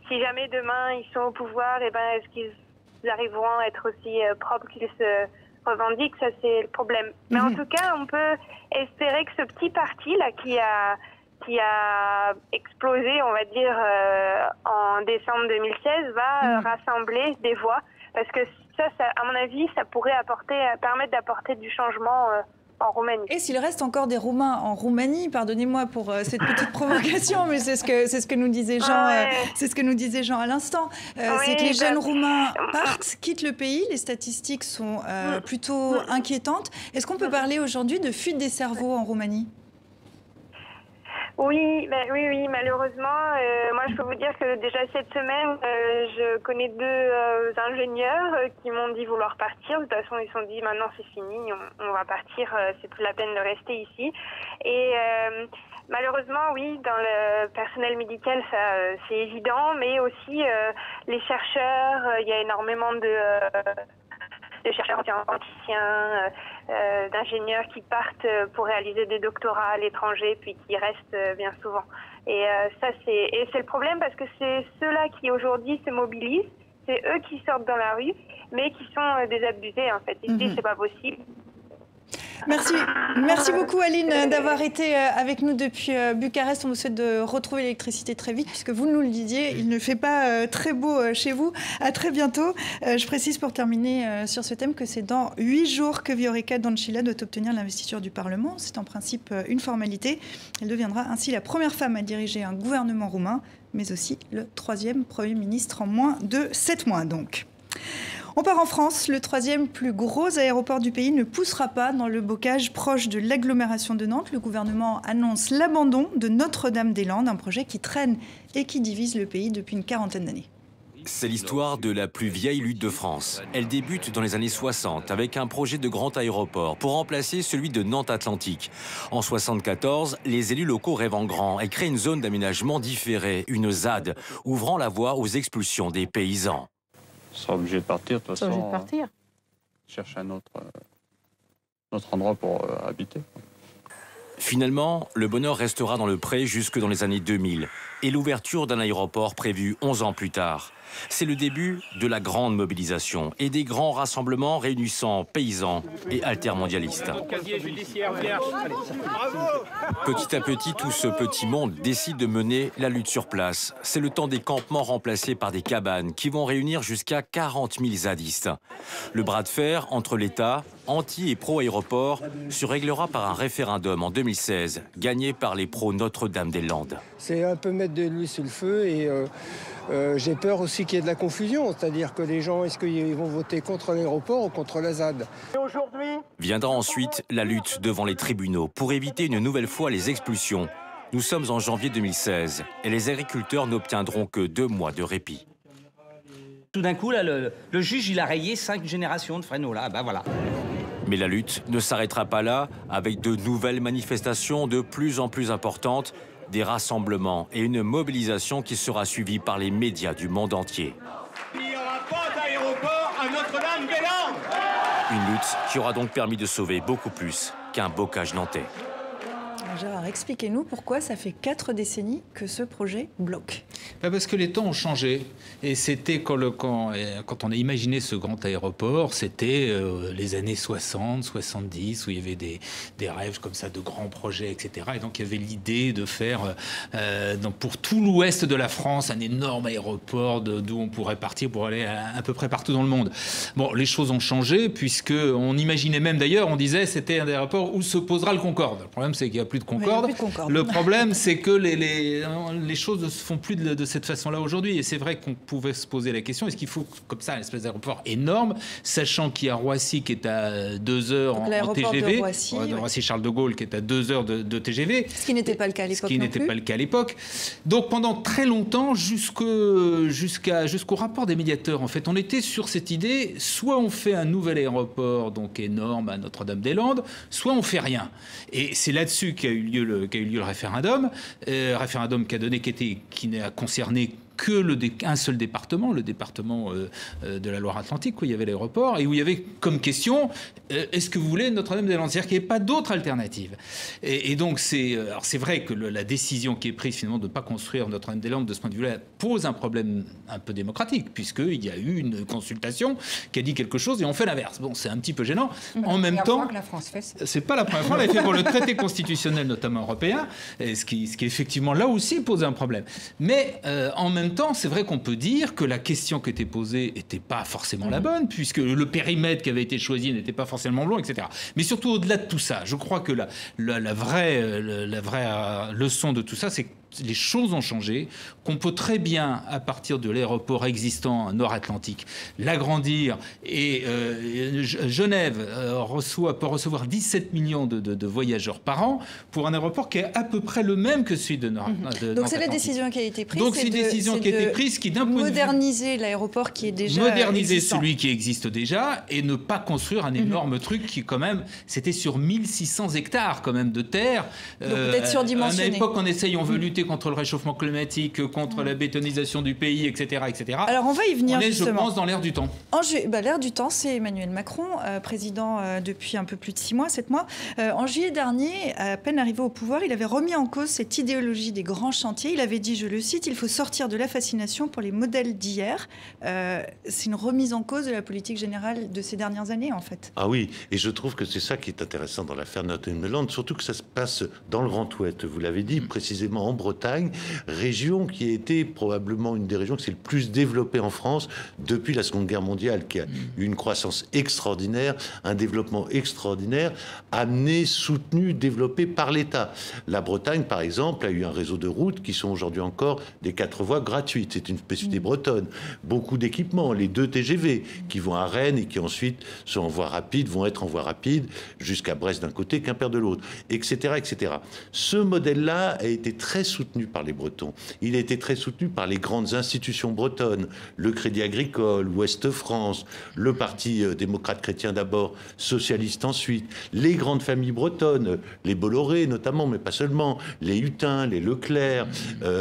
si jamais demain ils sont au pouvoir, est-ce qu'ils arriveront à être aussi propres qu'ils se revendiquent? Ça, c'est le problème. Mais en tout cas, on peut espérer que ce petit parti là qui a explosé, on va dire, en décembre 2016, va rassembler des voix, parce que ça, à mon avis, ça pourrait permettre d'apporter du changement en Roumanie. Et s'il reste encore des Roumains en Roumanie, pardonnez-moi pour cette petite provocation, mais c'est ce que nous disait Jean, c'est ce que nous disait Jean à l'instant. C'est que les jeunes Roumains quittent le pays. Les statistiques sont plutôt inquiétantes. Est-ce qu'on peut parler aujourd'hui de fuite des cerveaux en Roumanie ? Oui, malheureusement, moi je peux vous dire que déjà cette semaine, je connais 2 ingénieurs qui m'ont dit vouloir partir. De toute façon, ils se sont dit maintenant c'est fini, on va partir, c'est plus la peine de rester ici. Et malheureusement, oui, dans le personnel médical, ça c'est évident, mais aussi les chercheurs, il y a énormément de chercheurs scientifiques, d'ingénieurs qui partent pour réaliser des doctorats à l'étranger, puis qui restent bien souvent. Et ça, c'est le problème, parce que c'est ceux-là qui aujourd'hui se mobilisent, c'est eux qui sortent dans la rue, mais qui sont désabusés en fait. Ici, c'est pas possible. Merci beaucoup Aline d'avoir été avec nous depuis Bucarest. On vous souhaite de retrouver l'électricité très vite, puisque vous nous le disiez, il ne fait pas très beau chez vous. À très bientôt. Je précise pour terminer sur ce thème que c'est dans 8 jours que Viorica Dăncilă doit obtenir l'investiture du Parlement. C'est en principe une formalité. Elle deviendra ainsi la première femme à diriger un gouvernement roumain, mais aussi le 3e Premier ministre en moins de 7 mois donc. On part en France. Le 3e plus gros aéroport du pays ne poussera pas dans le bocage proche de l'agglomération de Nantes. Le gouvernement annonce l'abandon de Notre-Dame-des-Landes, un projet qui traîne et qui divise le pays depuis une 40aine d'années. C'est l'histoire de la plus vieille lutte de France. Elle débute dans les années 60 avec un projet de grand aéroport pour remplacer celui de Nantes-Atlantique. En 74, les élus locaux rêvent en grand et créent une zone d'aménagement différée, une ZAD, ouvrant la voie aux expulsions des paysans. Ils sont obligés de partir, de toute façon. Ils sont obligés de partir. Chercher un autre endroit pour habiter. Finalement, le bonheur restera dans le pré jusque dans les années 2000 et l'ouverture d'un aéroport prévu 11 ans plus tard. C'est le début de la grande mobilisation et des grands rassemblements réunissant paysans et altermondialistes. Petit à petit, tout ce petit monde décide de mener la lutte sur place. C'est le temps des campements remplacés par des cabanes qui vont réunir jusqu'à 40 000 zadistes. Le bras de fer entre l'État, anti- et pro-aéroport, se réglera par un référendum en 2016, gagné par les pro-Notre-Dame-des-Landes. C'est un peu mettre de l'huile sur le feu et j'ai peur aussi qu'il y ait de la confusion, c'est-à-dire que les gens, est-ce qu'ils vont voter contre l'aéroport ou contre la ZAD? Viendra ensuite la lutte devant les tribunaux pour éviter une nouvelle fois les expulsions. Nous sommes en janvier 2016 et les agriculteurs n'obtiendront que 2 mois de répit. Tout d'un coup, là, le juge, il a rayé 5 générations de Fresno, là, ben voilà. Mais la lutte ne s'arrêtera pas là, avec de nouvelles manifestations de plus en plus importantes, des rassemblements et une mobilisation qui sera suivie par les médias du monde entier. Il n'y aura pas d'aéroport à Notre-Dame-des-Landes. Une lutte qui aura donc permis de sauver beaucoup plus qu'un bocage nantais. Alors Gérard, expliquez-nous pourquoi ça fait 4 décennies que ce projet bloque. Parce que les temps ont changé. Et c'était quand on a imaginé ce grand aéroport, c'était les années 60, 70, où il y avait des rêves comme ça de grands projets, etc. Et donc il y avait l'idée de faire pour tout l'ouest de la France un énorme aéroport d'où on pourrait partir pour aller à peu près partout dans le monde. Bon, les choses ont changé puisqu'on imaginait même d'ailleurs, on disait c'était un aéroport où se posera le Concorde. Le problème c'est qu'il n'y a plus de Concorde. Le problème c'est que les choses ne se font plus de cette façon-là aujourd'hui. Et c'est vrai qu'on pouvait se poser la question, est-ce qu'il faut comme ça un espèce d'aéroport énorme, sachant qu'il y a Roissy qui est à 2 heures en TGV, Roissy-Charles de Gaulle qui est à 2 heures de TGV. Ce qui n'était pas le cas à l'époque. Donc pendant très longtemps, jusqu'au rapport des médiateurs, en fait, on était sur cette idée, soit on fait un nouvel aéroport donc énorme à Notre-Dame-des-Landes, soit on fait rien. Et c'est là-dessus qu'a eu lieu le référendum, référendum qui n'a concerné qu'un seul département, le département de la Loire-Atlantique, où il y avait l'aéroport, et où il y avait comme question, est-ce que vous voulez Notre-Dame-des-Landes ? C'est-à-dire qu'il n'y avait pas d'autre alternative. Et donc, c'est vrai que la décision qui est prise, finalement, de ne pas construire Notre-Dame-des-Landes, de ce point de vue-là, pose un problème un peu démocratique, puisqu'il y a eu une consultation qui a dit quelque chose, et on fait l'inverse. Bon, c'est un petit peu gênant. En même temps, c'est pas la première fois, on l'a fait pour le traité constitutionnel, notamment européen, ce qui effectivement, là aussi, pose un problème. Mais en même temps, c'est vrai qu'on peut dire que la question qui était posée n'était pas forcément la bonne, puisque le périmètre qui avait été choisi n'était pas forcément long, etc. Mais surtout, au-delà de tout ça, je crois que la vraie leçon de tout ça, c'est que les choses ont changé, qu'on peut très bien, à partir de l'aéroport existant nord-atlantique, l'agrandir. Et Genève peut recevoir 17 millions de voyageurs par an pour un aéroport qui est à peu près le même que celui de nord-atlantique. Donc c'est la décision qui a été prise. Donc c'est une décision qui a été prise qui, d'un point de vue... Moderniser l'aéroport qui est déjà Moderniser existant. celui qui existe déjà et ne pas construire un énorme truc qui, quand même, c'était sur 1600 hectares quand même de terre. Donc peut-être surdimensionné. À l'époque, on veut lutter contre le réchauffement climatique, contre la bétonisation du pays, etc., etc. Alors on va y venir, justement. Je pense, dans l'ère du temps. L'ère du temps, c'est Emmanuel Macron, président depuis un peu plus de 6 mois, 7 mois. En juillet dernier, à peine arrivé au pouvoir, il avait remis en cause cette idéologie des grands chantiers. Il avait dit, je le cite, « Il faut sortir de la fascination pour les modèles d'hier ». C'est une remise en cause de la politique générale de ces dernières années, en fait. Ah oui, et je trouve que c'est ça qui est intéressant dans l'affaire Notre-Dame-des-Landes, surtout que ça se passe dans le Grand Ouest, vous l'avez dit, précisément en Bretagne, région qui a été probablement une des régions qui s'est le plus développée en France depuis la Seconde Guerre mondiale, qui a eu une croissance extraordinaire, un développement extraordinaire, amené, soutenu, développé par l'État. La Bretagne, par exemple, a eu un réseau de routes qui sont aujourd'hui encore des 4 voies gratuites. C'est une spécificité bretonne. Beaucoup d'équipements, les 2 TGV qui vont à Rennes et qui ensuite sont en voie rapide, vont être en voie rapide jusqu'à Brest d'un côté, Quimper de l'autre, etc., etc. Ce modèle-là a été très soutenu par les Bretons. Il a été très soutenu par les grandes institutions bretonnes, le Crédit Agricole, Ouest France, le Parti démocrate chrétien d'abord, socialiste ensuite, les grandes familles bretonnes, les Bolloré notamment, mais pas seulement, les Hutin, les Leclerc,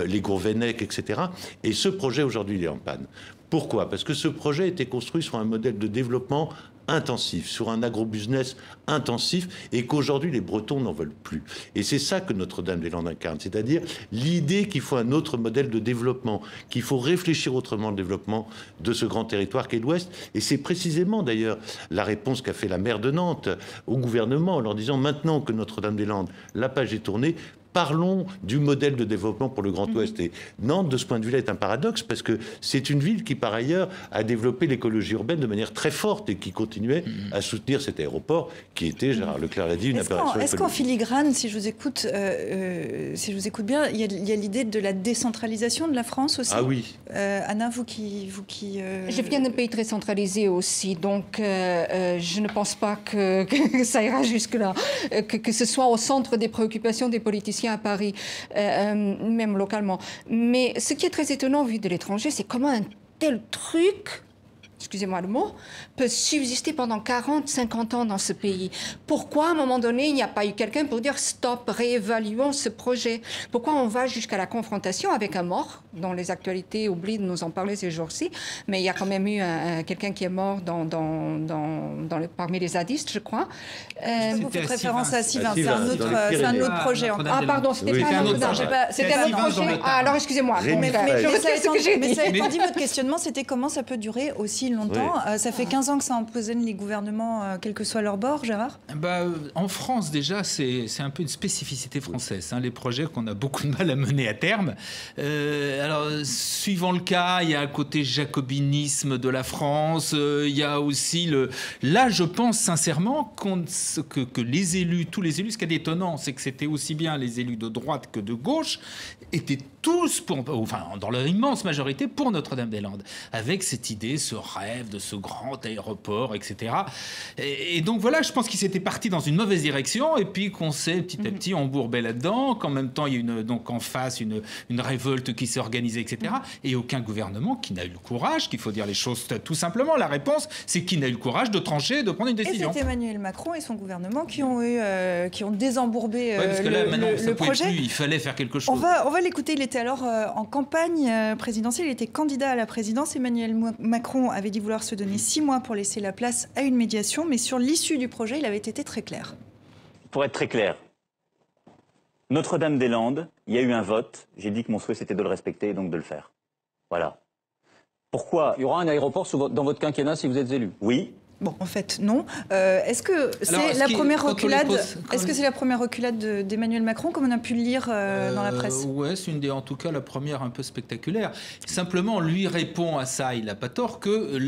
les Gourvenec, etc. Et ce projet aujourd'hui, il est en panne. Pourquoi ? Parce que ce projet a été construit sur un modèle de développement intensif, sur un agrobusiness intensif, et qu'aujourd'hui les Bretons n'en veulent plus. Et c'est ça que Notre-Dame-des-Landes incarne, c'est-à-dire l'idée qu'il faut un autre modèle de développement, qu'il faut réfléchir autrement le développement de ce grand territoire qu'est l'Ouest. Et c'est précisément d'ailleurs la réponse qu'a fait la maire de Nantes au gouvernement en leur disant, maintenant que Notre-Dame-des-Landes, la page est tournée, parlons du modèle de développement pour le Grand Ouest. Et Nantes, de ce point de vue-là, est un paradoxe parce que c'est une ville qui, par ailleurs, a développé l'écologie urbaine de manière très forte et qui continuait à soutenir cet aéroport qui était, Gérard Leclerc l'a dit, une aberration écologique. Est-ce qu'en filigrane, si je vous écoute bien, il y a l'idée de la décentralisation de la France aussi ? Ah oui. Anna, vous qui Je viens d'un pays très centralisé aussi, donc je ne pense pas que ça ira jusque-là, que ce soit au centre des préoccupations des politiciens à Paris, même localement. Mais ce qui est très étonnant vu de l'étranger, c'est comment un tel truc excusez-moi le mot, peut subsister pendant 40, 50 ans dans ce pays. Pourquoi, à un moment donné, il n'y a pas eu quelqu'un pour dire stop, réévaluons ce projet? Pourquoi on va jusqu'à la confrontation avec un mort, dont les actualités oublient de nous en parler ces jours-ci, mais il y a quand même eu quelqu'un qui est mort parmi les zadistes, je crois. Vous faites référence à Sivin, c'est un autre projet. Ah pardon, c'était pas un autre projet. C'était un autre projet. Ah, alors excusez-moi. Mais ça étant dit, votre questionnement, c'était comment ça peut durer aussi longtemps. Ça fait 15 ans que ça empoisonne les gouvernements, quel que soit leur bord, Gérard. En France, déjà, c'est un peu une spécificité française. Les projets qu'on a beaucoup de mal à mener à terme. Alors, suivant le cas, il y a un côté jacobinisme de la France. Il y a aussi Là, je pense sincèrement que les élus, tous les élus, ce qui est étonnant, c'est que c'était aussi bien les élus de droite que de gauche, étaient tous, dans leur immense majorité, pour Notre-Dame-des-Landes, avec cette idée, ce rêve de ce grand aéroport, etc. Et donc voilà, je pense qu'ils s'étaient partis dans une mauvaise direction, et puis qu'on s'est petit à petit embourbé là-dedans, qu'en même temps, il y a donc en face une révolte qui s'est organisée, etc. Et aucun gouvernement qui n'a eu le courage, qu'il faut dire les choses tout simplement. La réponse, c'est qui n'a eu le courage de trancher, de prendre une décision. Et c'est Emmanuel Macron et son gouvernement qui ont désembourbé parce que là, maintenant, le projet. Il fallait faire quelque chose. On va l'écouter. Il était alors en campagne présidentielle. Il était candidat à la présidence. Emmanuel Macron avait dit vouloir se donner 6 mois pour laisser la place à une médiation. Mais sur l'issue du projet, il avait été très clair. Pour être très clair, Notre-Dame-des-Landes, il y a eu un vote. J'ai dit que mon souhait, c'était de le respecter et donc de le faire. Voilà. Pourquoi? Il y aura un aéroport dans votre quinquennat si vous êtes élu? Oui. Bon, en fait, non. Est-ce que c'est la première reculade? Est-ce que c'est la première reculade d'Emmanuel Macron, comme on a pu le lire dans la presse? Ouais, c'est en tout cas la première un peu spectaculaire. Simplement, lui répond à ça, il n'a pas tort, que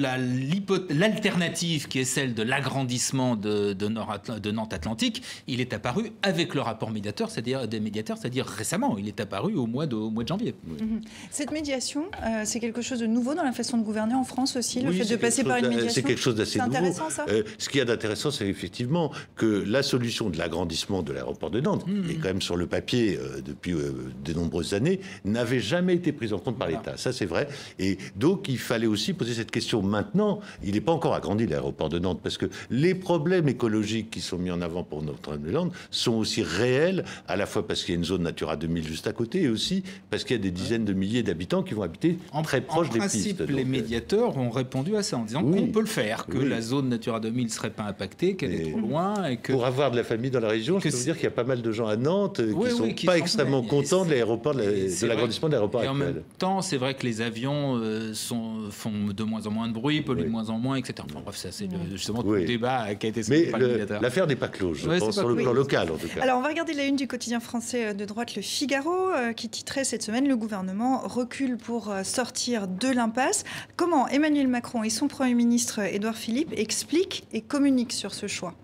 l'alternative qui est celle de l'agrandissement de Nantes Atlantique, il est apparu avec le rapport médiateur, c'est-à-dire récemment. Il est apparu au mois de janvier. Cette médiation, c'est quelque chose de nouveau dans la façon de gouverner en France aussi, le fait de passer par une médiation? C'est quelque chose d'assez nouveau. Ça ce qu'il y a d'intéressant, c'est effectivement que la solution de l'agrandissement de l'aéroport de Nantes, qui est quand même sur le papier depuis de nombreuses années, n'avait jamais été prise en compte par l'État. Ça, c'est vrai. Et donc, il fallait aussi poser cette question maintenant. Il n'est pas encore agrandi, l'aéroport de Nantes, parce que les problèmes écologiques qui sont mis en avant pour Notre-Dame-des-Landes sont aussi réels, à la fois parce qu'il y a une zone Natura 2000 juste à côté, et aussi parce qu'il y a des dizaines de milliers d'habitants qui vont habiter très proche des pistes. En principe, les médiateurs ont répondu à ça en disant qu'on peut le faire, que la zone Natura 2000 ne serait pas impactée, qu'elle est trop loin. Et que... Pour avoir de la famille dans la région, je peux vous dire qu'il y a pas mal de gens à Nantes qui ne sont pas extrêmement contents de l'aéroport, de l'agrandissement de l'aéroport actuel. Et en même temps, c'est vrai que les avions font de moins en moins de bruit, polluent de moins en moins, etc. Enfin, bref, ça c'est justement tout le débat qui a été soulevé par le médiateur. L'affaire n'est pas close, je pense, sur le plan local en tout cas. Alors on va regarder la une du quotidien français de droite, Le Figaro, qui titrait cette semaine « Le gouvernement recule pour sortir de l'impasse ». Comment Emmanuel Macron et son Premier ministre Édouard Philippe expliquent et communiquent sur ce choix?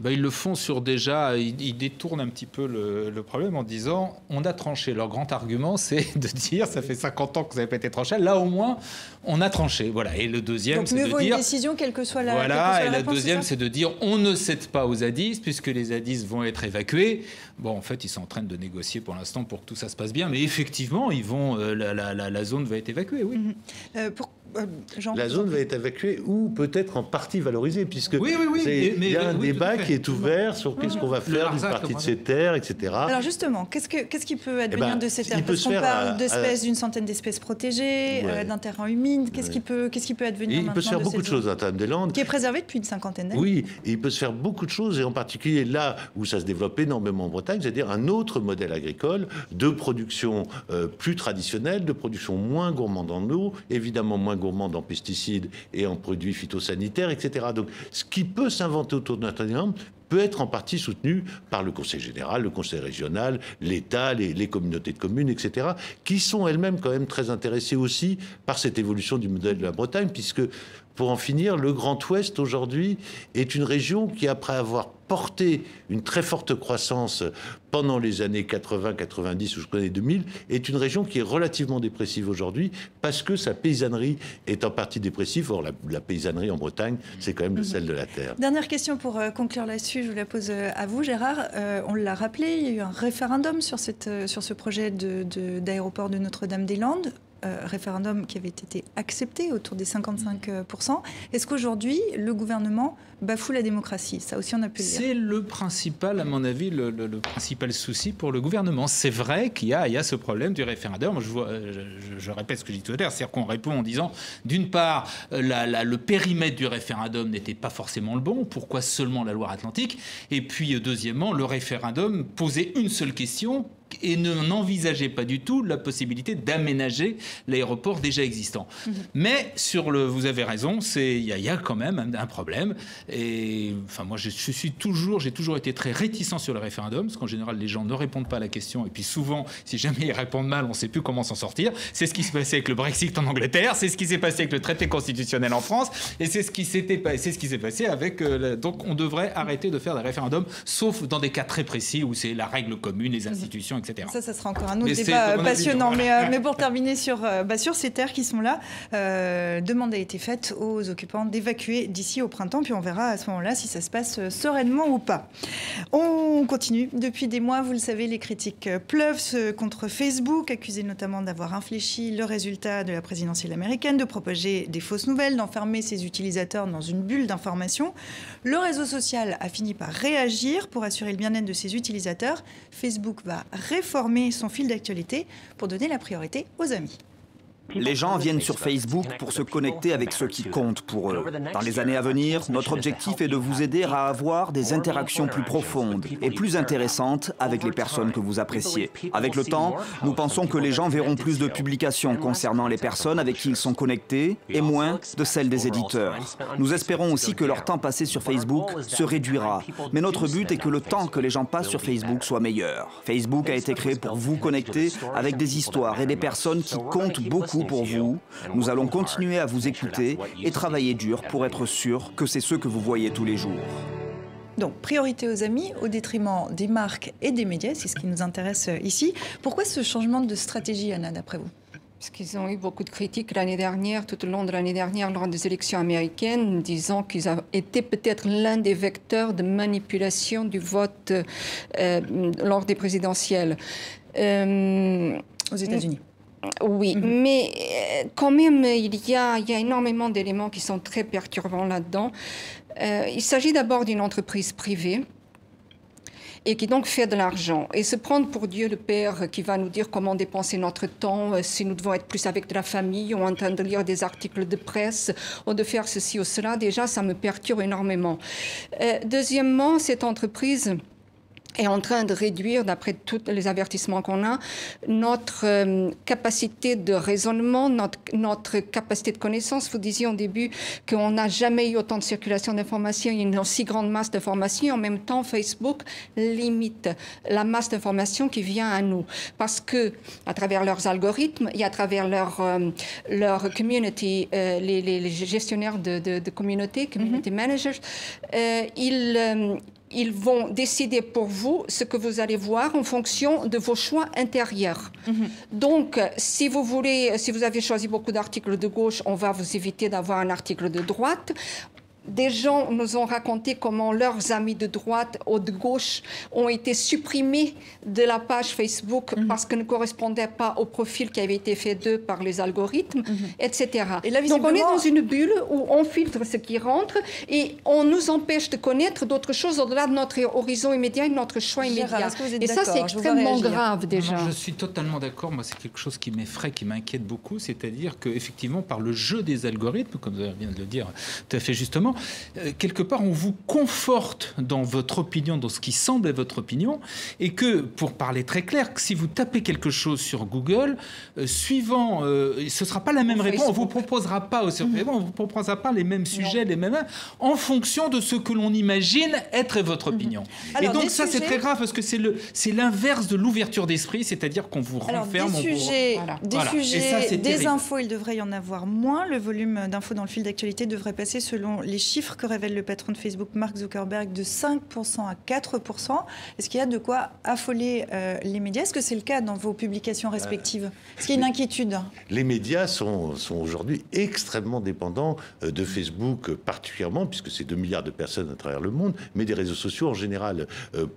Ils le font ils détournent un petit peu le problème en disant on a tranché. Leur grand argument, c'est de dire ça fait 50 ans que vous n'avez pas été tranché. Là, au moins, on a tranché. Voilà. Et le deuxième, c'est de dire... Donc, mieux vaut une décision, quelle que soit la Voilà. Et la réponse, deuxième, c'est de dire on ne cède pas aux zadistes puisque les zadistes vont être évacués. Bon, en fait, ils sont en train de négocier pour l'instant pour que tout ça se passe bien. Mais effectivement, la zone va être évacuée, oui. La zone va être évacuée ou peut-être en partie valorisée, puisque il y a un débat qui est ouvert sur qu'est-ce qu'on va faire d'une partie de ces terres, etc. Alors justement, qu'est-ce qui peut advenir de ces terres? Parce qu'on parle d'une centaine d'espèces protégées, d'un terrain humide. Qu'est-ce qui peut advenir? Il peut se faire beaucoup de choses à Notre-Dame-des-Landes. Qui est préservé depuis une cinquantaine d'années. Oui, et il peut se faire beaucoup de choses, et en particulier là où ça se développe énormément en Bretagne, c'est-à-dire un autre modèle agricole de production plus traditionnelle, de production moins gourmande en eau, évidemment moins gourmande en pesticides et en produits phytosanitaires, etc. Donc, ce qui peut s'inventer autour de Notre-Dame peut être en partie soutenu par le Conseil général, le Conseil régional, l'État, les communautés de communes, etc., qui sont elles-mêmes quand même très intéressées aussi par cette évolution du modèle de la Bretagne, puisque, pour en finir, le Grand Ouest, aujourd'hui, est une région qui, après avoir porté une très forte croissance pendant les années 80, 90 ou je connais 2000, est une région qui est relativement dépressive aujourd'hui parce que sa paysannerie est en partie dépressive. Or, la paysannerie en Bretagne, c'est quand même le sel de la terre. Dernière question pour conclure là-dessus, je vous la pose à vous, Gérard. On l'a rappelé, il y a eu un référendum sur ce projet d'aéroport de Notre-Dame-des-Landes. référendum qui avait été accepté, autour des 55%. Est-ce qu'aujourd'hui, le gouvernement bafoue la démocratie? Ça aussi, on a pu le dire. C'est le principal, à mon avis, le principal souci pour le gouvernement. C'est vrai qu'il y a ce problème du référendum. Je répète ce que j'ai dit tout à l'heure, c'est-à-dire qu'on répond en disant, d'une part, le périmètre du référendum n'était pas forcément le bon. Pourquoi seulement la Loire-Atlantique? Et puis, deuxièmement, le référendum posait une seule question et n'envisageait pas du tout la possibilité d'aménager l'aéroport déjà existant. Mais vous avez raison, il y a quand même un problème. Et enfin, moi, j'ai toujours été très réticent sur le référendum, parce qu'en général, les gens ne répondent pas à la question. Et puis souvent, si jamais ils répondent mal, on ne sait plus comment s'en sortir. C'est ce qui s'est passé avec le Brexit en Angleterre, c'est ce qui s'est passé avec le traité constitutionnel en France, et c'est ce qui s'est passé avec... donc, on devrait arrêter de faire des référendums, sauf dans des cas très précis où c'est la règle commune, les institutions, etc. Ça sera encore un autre débat passionnant. Mais pour terminer sur ces terres qui sont là, demande a été faite aux occupants d'évacuer d'ici au printemps, puis on verra à ce moment-là si ça se passe sereinement ou pas. On continue. Depuis des mois, vous le savez, les critiques pleuvent contre Facebook, accusé notamment d'avoir infléchi le résultat de la présidentielle américaine, de propager des fausses nouvelles, d'enfermer ses utilisateurs dans une bulle d'information. Le réseau social a fini par réagir pour assurer le bien-être de ses utilisateurs. Facebook va réformer son fil d'actualité pour donner la priorité aux amis. Les gens viennent sur Facebook pour se connecter avec ce qui compte pour eux. Dans les années à venir, notre objectif est de vous aider à avoir des interactions plus profondes et plus intéressantes avec les personnes que vous appréciez. Avec le temps, nous pensons que les gens verront plus de publications concernant les personnes avec qui ils sont connectés et moins de celles des éditeurs. Nous espérons aussi que leur temps passé sur Facebook se réduira. Mais notre but est que le temps que les gens passent sur Facebook soit meilleur. Facebook a été créé pour vous connecter avec des histoires et des personnes qui comptent beaucoup pour vous. Nous allons continuer à vous écouter et travailler dur pour être sûr que c'est ce que vous voyez tous les jours. Donc, priorité aux amis au détriment des marques et des médias, c'est ce qui nous intéresse ici. Pourquoi ce changement de stratégie, Anna, d'après vous? Parce qu'ils ont eu beaucoup de critiques l'année dernière, tout au long de l'année dernière, lors des élections américaines, disant qu'ils étaient peut-être l'un des vecteurs de manipulation du vote lors des présidentielles. Aux États-Unis. Oui, mais quand même, il y a énormément d'éléments qui sont très perturbants là-dedans. Il s'agit d'abord d'une entreprise privée et qui donc fait de l'argent. Et se prendre pour Dieu le Père qui va nous dire comment dépenser notre temps, si nous devons être plus avec de la famille, ou en train de lire des articles de presse, ou de faire ceci ou cela, déjà, ça me perturbe énormément. Deuxièmement, cette entreprise est en train de réduire, d'après tous les avertissements qu'on a, notre capacité de raisonnement, notre capacité de connaissance. Vous disiez au début qu'on n'a jamais eu autant de circulation d'informations, une aussi grande masse d'informations. En même temps, Facebook limite la masse d'informations qui vient à nous. Parce que, à travers leurs algorithmes et à travers leur community, les gestionnaires de communautés, community managers, ils vont décider pour vous ce que vous allez voir en fonction de vos choix intérieurs. Donc, si vous avez choisi beaucoup d'articles de gauche, on va vous éviter d'avoir un article de droite. Des gens nous ont raconté comment leurs amis de droite ou de gauche ont été supprimés de la page Facebook parce qu'ils ne correspondaient pas au profil qui avait été fait d'eux par les algorithmes, etc. Et là, donc on est dans une bulle où on filtre ce qui rentre et on nous empêche de connaître d'autres choses au-delà de notre horizon immédiat et de notre choix immédiat. Et ça, c'est extrêmement grave déjà. Je suis totalement d'accord. Moi, c'est quelque chose qui m'effraie, qui m'inquiète beaucoup. C'est-à-dire qu'effectivement, par le jeu des algorithmes, comme vous venez de le dire tout à fait justement, quelque part, on vous conforte dans votre opinion, dans ce qui semble être votre opinion, et que, pour parler très clair, si vous tapez quelque chose sur Google, suivant, ce ne sera pas la même réponse, on ne vous proposera pas on vous proposera pas les mêmes sujets, les mêmes, en fonction de ce que l'on imagine être votre opinion. Alors, et donc ça, c'est très grave, parce que c'est l'inverse de l'ouverture d'esprit, c'est-à-dire qu'on vous renferme. Des infos, il devrait y en avoir moins. Le volume d'infos dans le fil d'actualité devrait passer, selon les chiffres chiffre que révèle le patron de Facebook, Mark Zuckerberg, de 5% à 4%. Est-ce qu'il y a de quoi affoler les médias? Est-ce que c'est le cas dans vos publications respectives? Est-ce qu'il y a une inquiétude? Les médias sont aujourd'hui extrêmement dépendants de Facebook particulièrement, puisque c'est 2 milliards de personnes à travers le monde, mais des réseaux sociaux en général.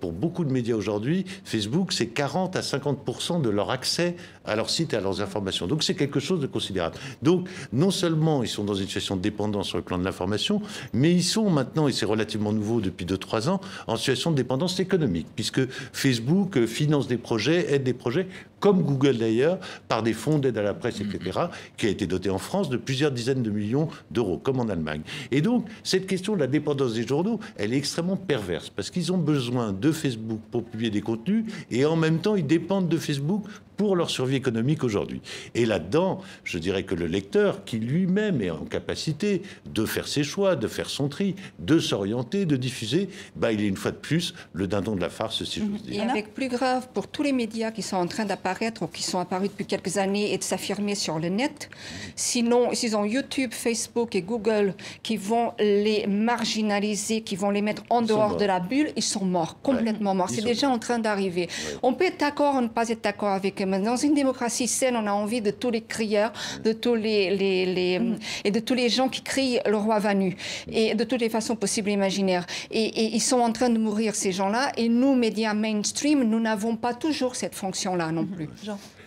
Pour beaucoup de médias aujourd'hui, Facebook, c'est 40 à 50% de leur accès à leur site et à leurs informations. Donc c'est quelque chose de considérable. Donc non seulement ils sont dans une situation de dépendance sur le plan de l'information, mais ils sont maintenant, et c'est relativement nouveau depuis 2-3 ans, en situation de dépendance économique, puisque Facebook finance des projets, aide des projets, comme Google d'ailleurs, par des fonds d'aide à la presse, etc., qui a été doté en France de plusieurs dizaines de millions d'euros, comme en Allemagne. Et donc, cette question de la dépendance des journaux, elle est extrêmement perverse, parce qu'ils ont besoin de Facebook pour publier des contenus, et en même temps, ils dépendent de Facebook pour leur survie économique aujourd'hui. Et là-dedans, je dirais que le lecteur, qui lui-même est en capacité de faire ses choix, de faire son tri, de s'orienter, de diffuser, il est une fois de plus le dindon de la farce, si j'ose dire. Et avec plus grave, pour tous les médias qui sont en train d'apparaître ou qui sont apparus depuis quelques années et de s'affirmer sur le net, sinon, s'ils ont YouTube, Facebook et Google qui vont les marginaliser, qui vont les mettre en dehors de la bulle, ils sont morts, complètement morts. C'est déjà en train d'arriver. On peut être d'accord ou ne pas être d'accord avec eux. Dans une démocratie saine, on a envie de tous les crieurs, de tous et de tous les gens qui crient « le roi va nu » et de toutes les façons possibles et imaginaires. Et ils sont en train de mourir, ces gens-là. Et nous, médias mainstream, nous n'avons pas toujours cette fonction-là non plus.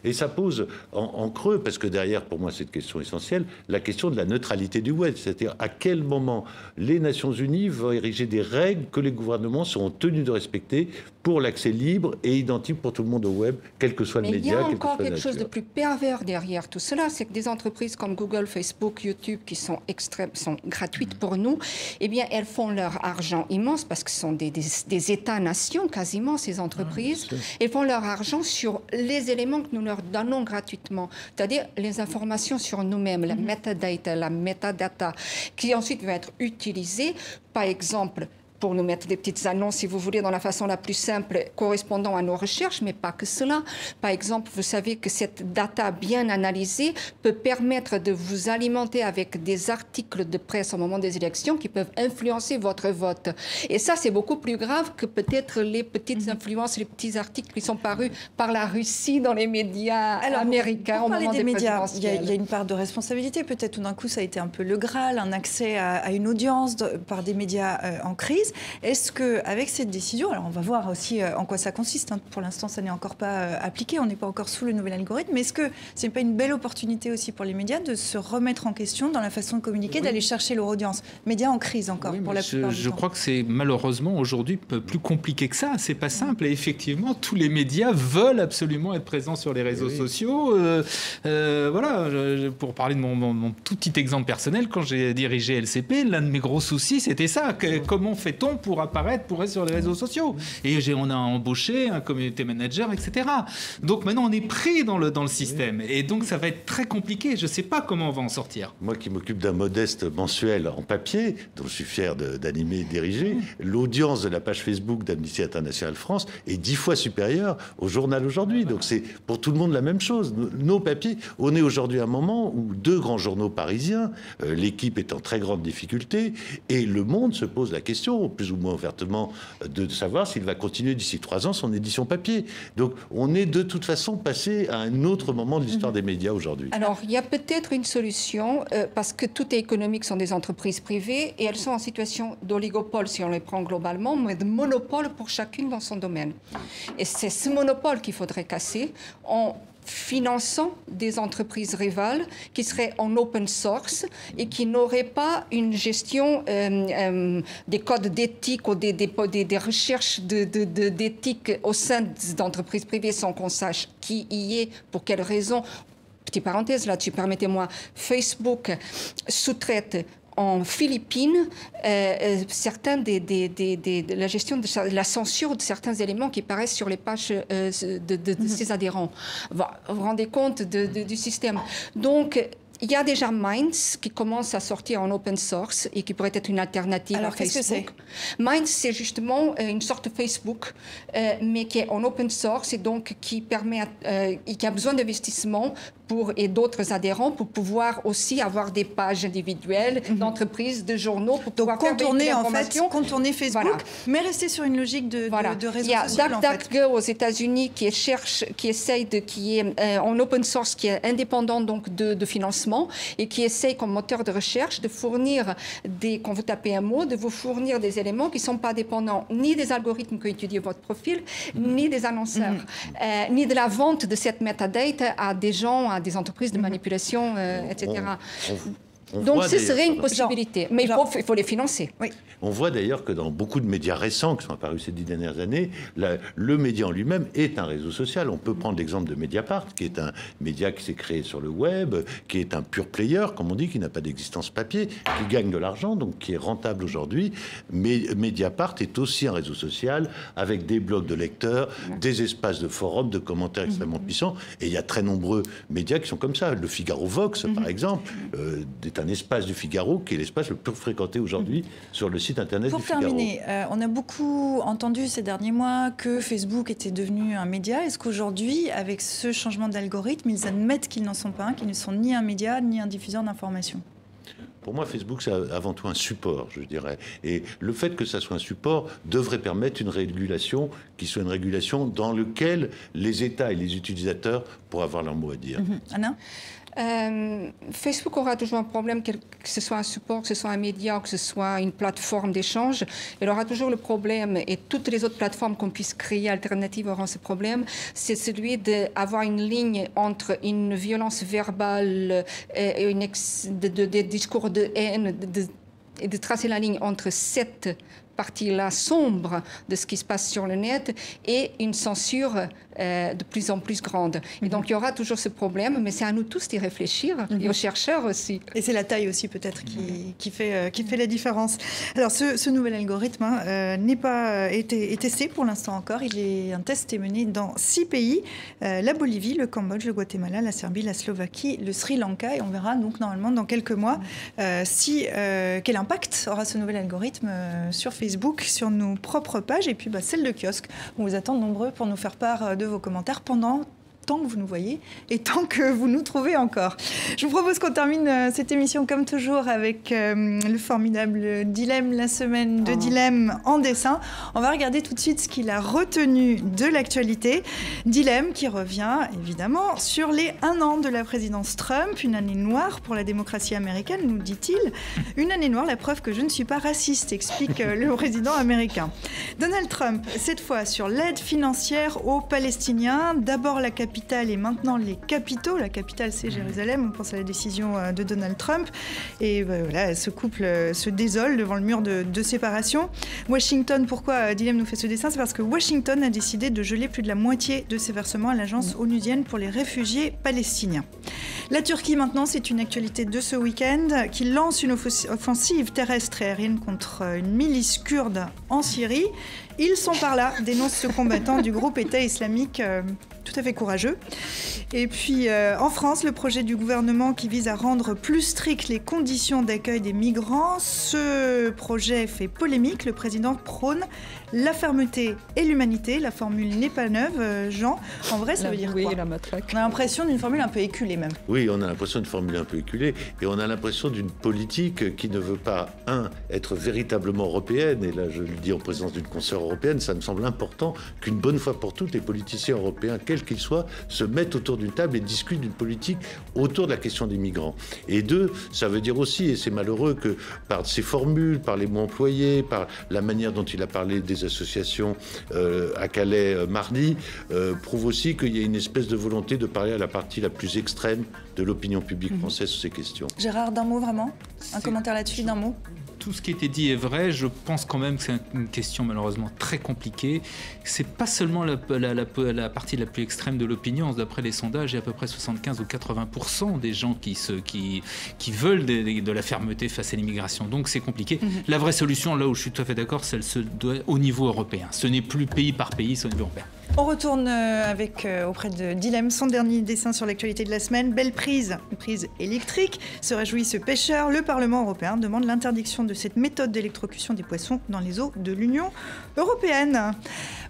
Et ça pose en creux, parce que derrière, pour moi, cette question essentielle, la question de la neutralité du web. C'est-à-dire à quel moment les Nations Unies vont ériger des règles que les gouvernements seront tenus de respecter pour l'accès libre et identique pour tout le monde au web, quel que soit le média. Mais il y a encore quelque chose de plus pervers derrière tout cela, c'est que des entreprises comme Google, Facebook, YouTube, qui sont gratuites pour nous, eh bien, elles font leur argent immense, parce que ce sont des États-nations, quasiment, ces entreprises. Elles font leur argent sur les éléments que nous leur donnons gratuitement, c'est-à-dire les informations sur nous-mêmes, la metadata, qui ensuite va être utilisée, par exemple, pour nous mettre des petites annonces, si vous voulez, dans la façon la plus simple, correspondant à nos recherches, mais pas que cela. Par exemple, vous savez que cette data bien analysée peut permettre de vous alimenter avec des articles de presse au moment des élections qui peuvent influencer votre vote. Et ça, c'est beaucoup plus grave que peut-être les petites influences, les petits articles qui sont parus par la Russie dans les médias américains au moment des médias. Il y a présidentielles. une part de responsabilité. Peut-être tout d'un coup, ça a été un peu le Graal, un accès à une audience par des médias en crise. Est-ce qu'avec cette décision, alors on va voir aussi en quoi ça consiste, pour l'instant ça n'est encore pas appliqué, on n'est pas encore sous le nouvel algorithme, mais est-ce que ce n'est pas une belle opportunité aussi pour les médias de se remettre en question dans la façon de communiquer, d'aller chercher leur audience? Médias en crise encore, pour la plupart du temps. Je crois que c'est malheureusement aujourd'hui plus compliqué que ça, c'est pas simple, et effectivement tous les médias veulent absolument être présents sur les réseaux sociaux. Voilà, pour parler de mon tout petit exemple personnel, quand j'ai dirigé LCP, l'un de mes gros soucis c'était ça, comment fait-on pour apparaître, pour être sur les réseaux sociaux? Et on a embauché un community manager, etc. Donc maintenant, on est pris dans le système. Et donc, ça va être très compliqué. Je ne sais pas comment on va en sortir. Moi qui m'occupe d'un modeste mensuel en papier, dont je suis fier d'animer et diriger, l'audience de la page Facebook d'Amnesty International France est 10 fois supérieure au journal aujourd'hui. Donc c'est pour tout le monde la même chose. Nos papiers, on est aujourd'hui à un moment où 2 grands journaux parisiens, l'équipe est en très grande difficulté, et Le Monde se pose la question, plus ou moins ouvertement, de savoir s'il va continuer d'ici 3 ans son édition papier. Donc on est de toute façon passé à un autre moment de l'histoire des médias aujourd'hui. Alors il y a peut-être une solution, parce que tout est économique, sont des entreprises privées, et elles sont en situation d'oligopole si on les prend globalement, mais de monopole pour chacune dans son domaine. Et c'est ce monopole qu'il faudrait casser en finançant des entreprises rivales qui seraient en open source et qui n'auraient pas une gestion des codes d'éthique ou des recherches d'éthique au sein d'entreprises privées sans qu'on sache qui y est, pour quelles raisons. Petite parenthèse là-dessus, permettez-moi, Facebook sous-traite en Philippines, la gestion de la censure de certains éléments qui paraissent sur les pages de ses adhérents. Vous vous rendez compte du système. Donc, il y a déjà Minds qui commence à sortir en open source et qui pourrait être une alternative à Facebook. Alors, qu'est-ce que c'est? Minds, c'est justement une sorte de Facebook, mais qui est en open source et donc qui permet, qui a besoin d'investissement et d'autres adhérents pour pouvoir aussi avoir des pages individuelles d'entreprises, de journaux, pour pouvoir contourner contourner Facebook, voilà. Mais rester sur une logique de réseau social. Il y a DuckDuckGo aux États-Unis qui est en open source, qui est indépendant donc de financement et qui essaye comme moteur de recherche de fournir quand vous tapez un mot, de vous fournir des éléments qui ne sont pas dépendants ni des algorithmes qui étudient votre profil, ni des annonceurs, ni de la vente de cette metadata à des gens, à des entreprises de manipulation, etc. Donc ce serait une possibilité, mais il faut les financer. Oui. On voit d'ailleurs que dans beaucoup de médias récents qui sont apparus ces 10 dernières années, le média en lui-même est un réseau social. On peut prendre l'exemple de Mediapart, qui est un média qui s'est créé sur le web, qui est un pure player, comme on dit, qui n'a pas d'existence papier, qui gagne de l'argent, donc qui est rentable aujourd'hui. Mais Mediapart est aussi un réseau social avec des blogs de lecteurs, des espaces de forums, de commentaires extrêmement puissants. Et il y a très nombreux médias qui sont comme ça. Le Figaro Vox, par exemple, est un espace du Figaro qui est l'espace le plus fréquenté aujourd'hui sur le site internet du Figaro. Pour terminer, on a beaucoup entendu ces derniers mois que Facebook était devenu un média. Est-ce qu'aujourd'hui, avec ce changement d'algorithme, ils admettent qu'ils n'en sont pas un, qu'ils ne sont ni un média, ni un diffuseur d'informations? Pour moi, Facebook, c'est avant tout un support, je dirais. Et le fait que ça soit un support devrait permettre une régulation qui soit une régulation dans laquelle les États et les utilisateurs pourraient avoir leur mot à dire. Anna ? Facebook aura toujours un problème, que ce soit un support, que ce soit un média, que ce soit une plateforme d'échange. Il aura toujours le problème, et toutes les autres plateformes qu'on puisse créer alternatives auront ce problème, c'est celui d'avoir une ligne entre une violence verbale et des discours de haine, et de tracer la ligne entre cette partie-là sombre de ce qui se passe sur le net et une censure de plus en plus grande. Et donc, il y aura toujours ce problème, mais c'est à nous tous d'y réfléchir, et aux chercheurs aussi. Et c'est la taille aussi, peut-être, qui fait la différence. Alors, ce nouvel algorithme n'est pas été testé pour l'instant encore. Un test est mené dans 6 pays, la Bolivie, le Cambodge, le Guatemala, la Serbie, la Slovaquie, le Sri Lanka, et on verra donc normalement dans quelques mois quel impact aura ce nouvel algorithme sur Facebook, sur nos propres pages, et puis celle de Kiosque. On vous attend nombreux pour nous faire part de vos commentaires tant que vous nous voyez et tant que vous nous trouvez encore. Je vous propose qu'on termine cette émission comme toujours avec le formidable Dilemme, la semaine de Dilemme en dessin. On va regarder tout de suite ce qu'il a retenu de l'actualité. Dilemme qui revient évidemment sur les 1 an de la présidence Trump, une année noire pour la démocratie américaine, nous dit-il. Une année noire, la preuve que je ne suis pas raciste, explique le président américain. Donald Trump, cette fois sur l'aide financière aux Palestiniens. D'abord la capitale et maintenant les capitaux. La capitale, c'est Jérusalem. On pense à la décision de Donald Trump. Et voilà, ce couple se désole devant le mur de séparation. Washington, pourquoi Dilemme nous fait ce dessin? C'est parce que Washington a décidé de geler plus de la moitié de ses versements à l'agence onusienne pour les réfugiés palestiniens. La Turquie, maintenant, c'est une actualité de ce week-end qui lance une offensive terrestre et aérienne contre une milice kurde en Syrie. Ils sont par là, dénonce ce combattant du groupe État islamique tout à fait courageux. Et puis en France, le projet du gouvernement qui vise à rendre plus strictes les conditions d'accueil des migrants. Ce projet fait polémique. Le président prône la fermeté et l'humanité. La formule n'est pas neuve, Jean. En vrai, ça veut dire quoi? La matraque. On a l'impression d'une formule un peu éculée même. Oui, on a l'impression d'une formule un peu éculée et on a l'impression d'une politique qui ne veut pas, être véritablement européenne. Et là, je le dis en présence d'une consoeur européenne, ça me semble important qu'une bonne fois pour toutes, les politiciens européens, quels qu'ils soient, se mettent autour d'une table et discutent d'une politique autour de la question des migrants. Et 2, ça veut dire aussi, et c'est malheureux, que par ces formules, par les mots employés, par la manière dont il a parlé des associations à Calais mardi, prouve aussi qu'il y a une espèce de volonté de parler à la partie la plus extrême de l'opinion publique française sur ces questions. Gérard, d'un mot vraiment? Un commentaire là-dessus, d'un mot? Tout ce qui a été dit est vrai. Je pense quand même que c'est une question malheureusement très compliquée. C'est pas seulement la partie la plus extrême de l'opinion. D'après les sondages, il y a à peu près 75 ou 80% des gens qui veulent de la fermeté face à l'immigration. Donc c'est compliqué. La vraie solution, là où je suis tout à fait d'accord, c'est au niveau européen. Ce n'est plus pays par pays, c'est au niveau européen. On retourne auprès de Dilemme, son dernier dessin sur l'actualité de la semaine. Belle prise, une prise électrique, se réjouit ce pêcheur. Le Parlement européen demande l'interdiction de cette méthode d'électrocution des poissons dans les eaux de l'Union européenne.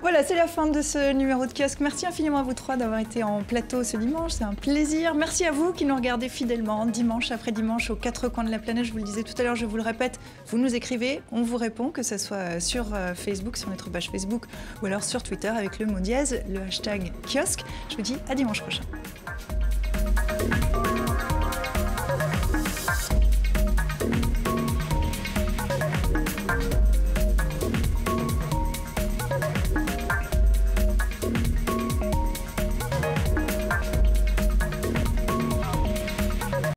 Voilà, c'est la fin de ce numéro de kiosque. Merci infiniment à vous trois d'avoir été en plateau ce dimanche, c'est un plaisir. Merci à vous qui nous regardez fidèlement dimanche après dimanche aux quatre coins de la planète. Je vous le disais tout à l'heure, je vous le répète, vous nous écrivez, on vous répond, que ce soit sur Facebook, sur notre page Facebook, ou alors sur Twitter avec le mot dièse, le hashtag kiosque. Je vous dis à dimanche prochain.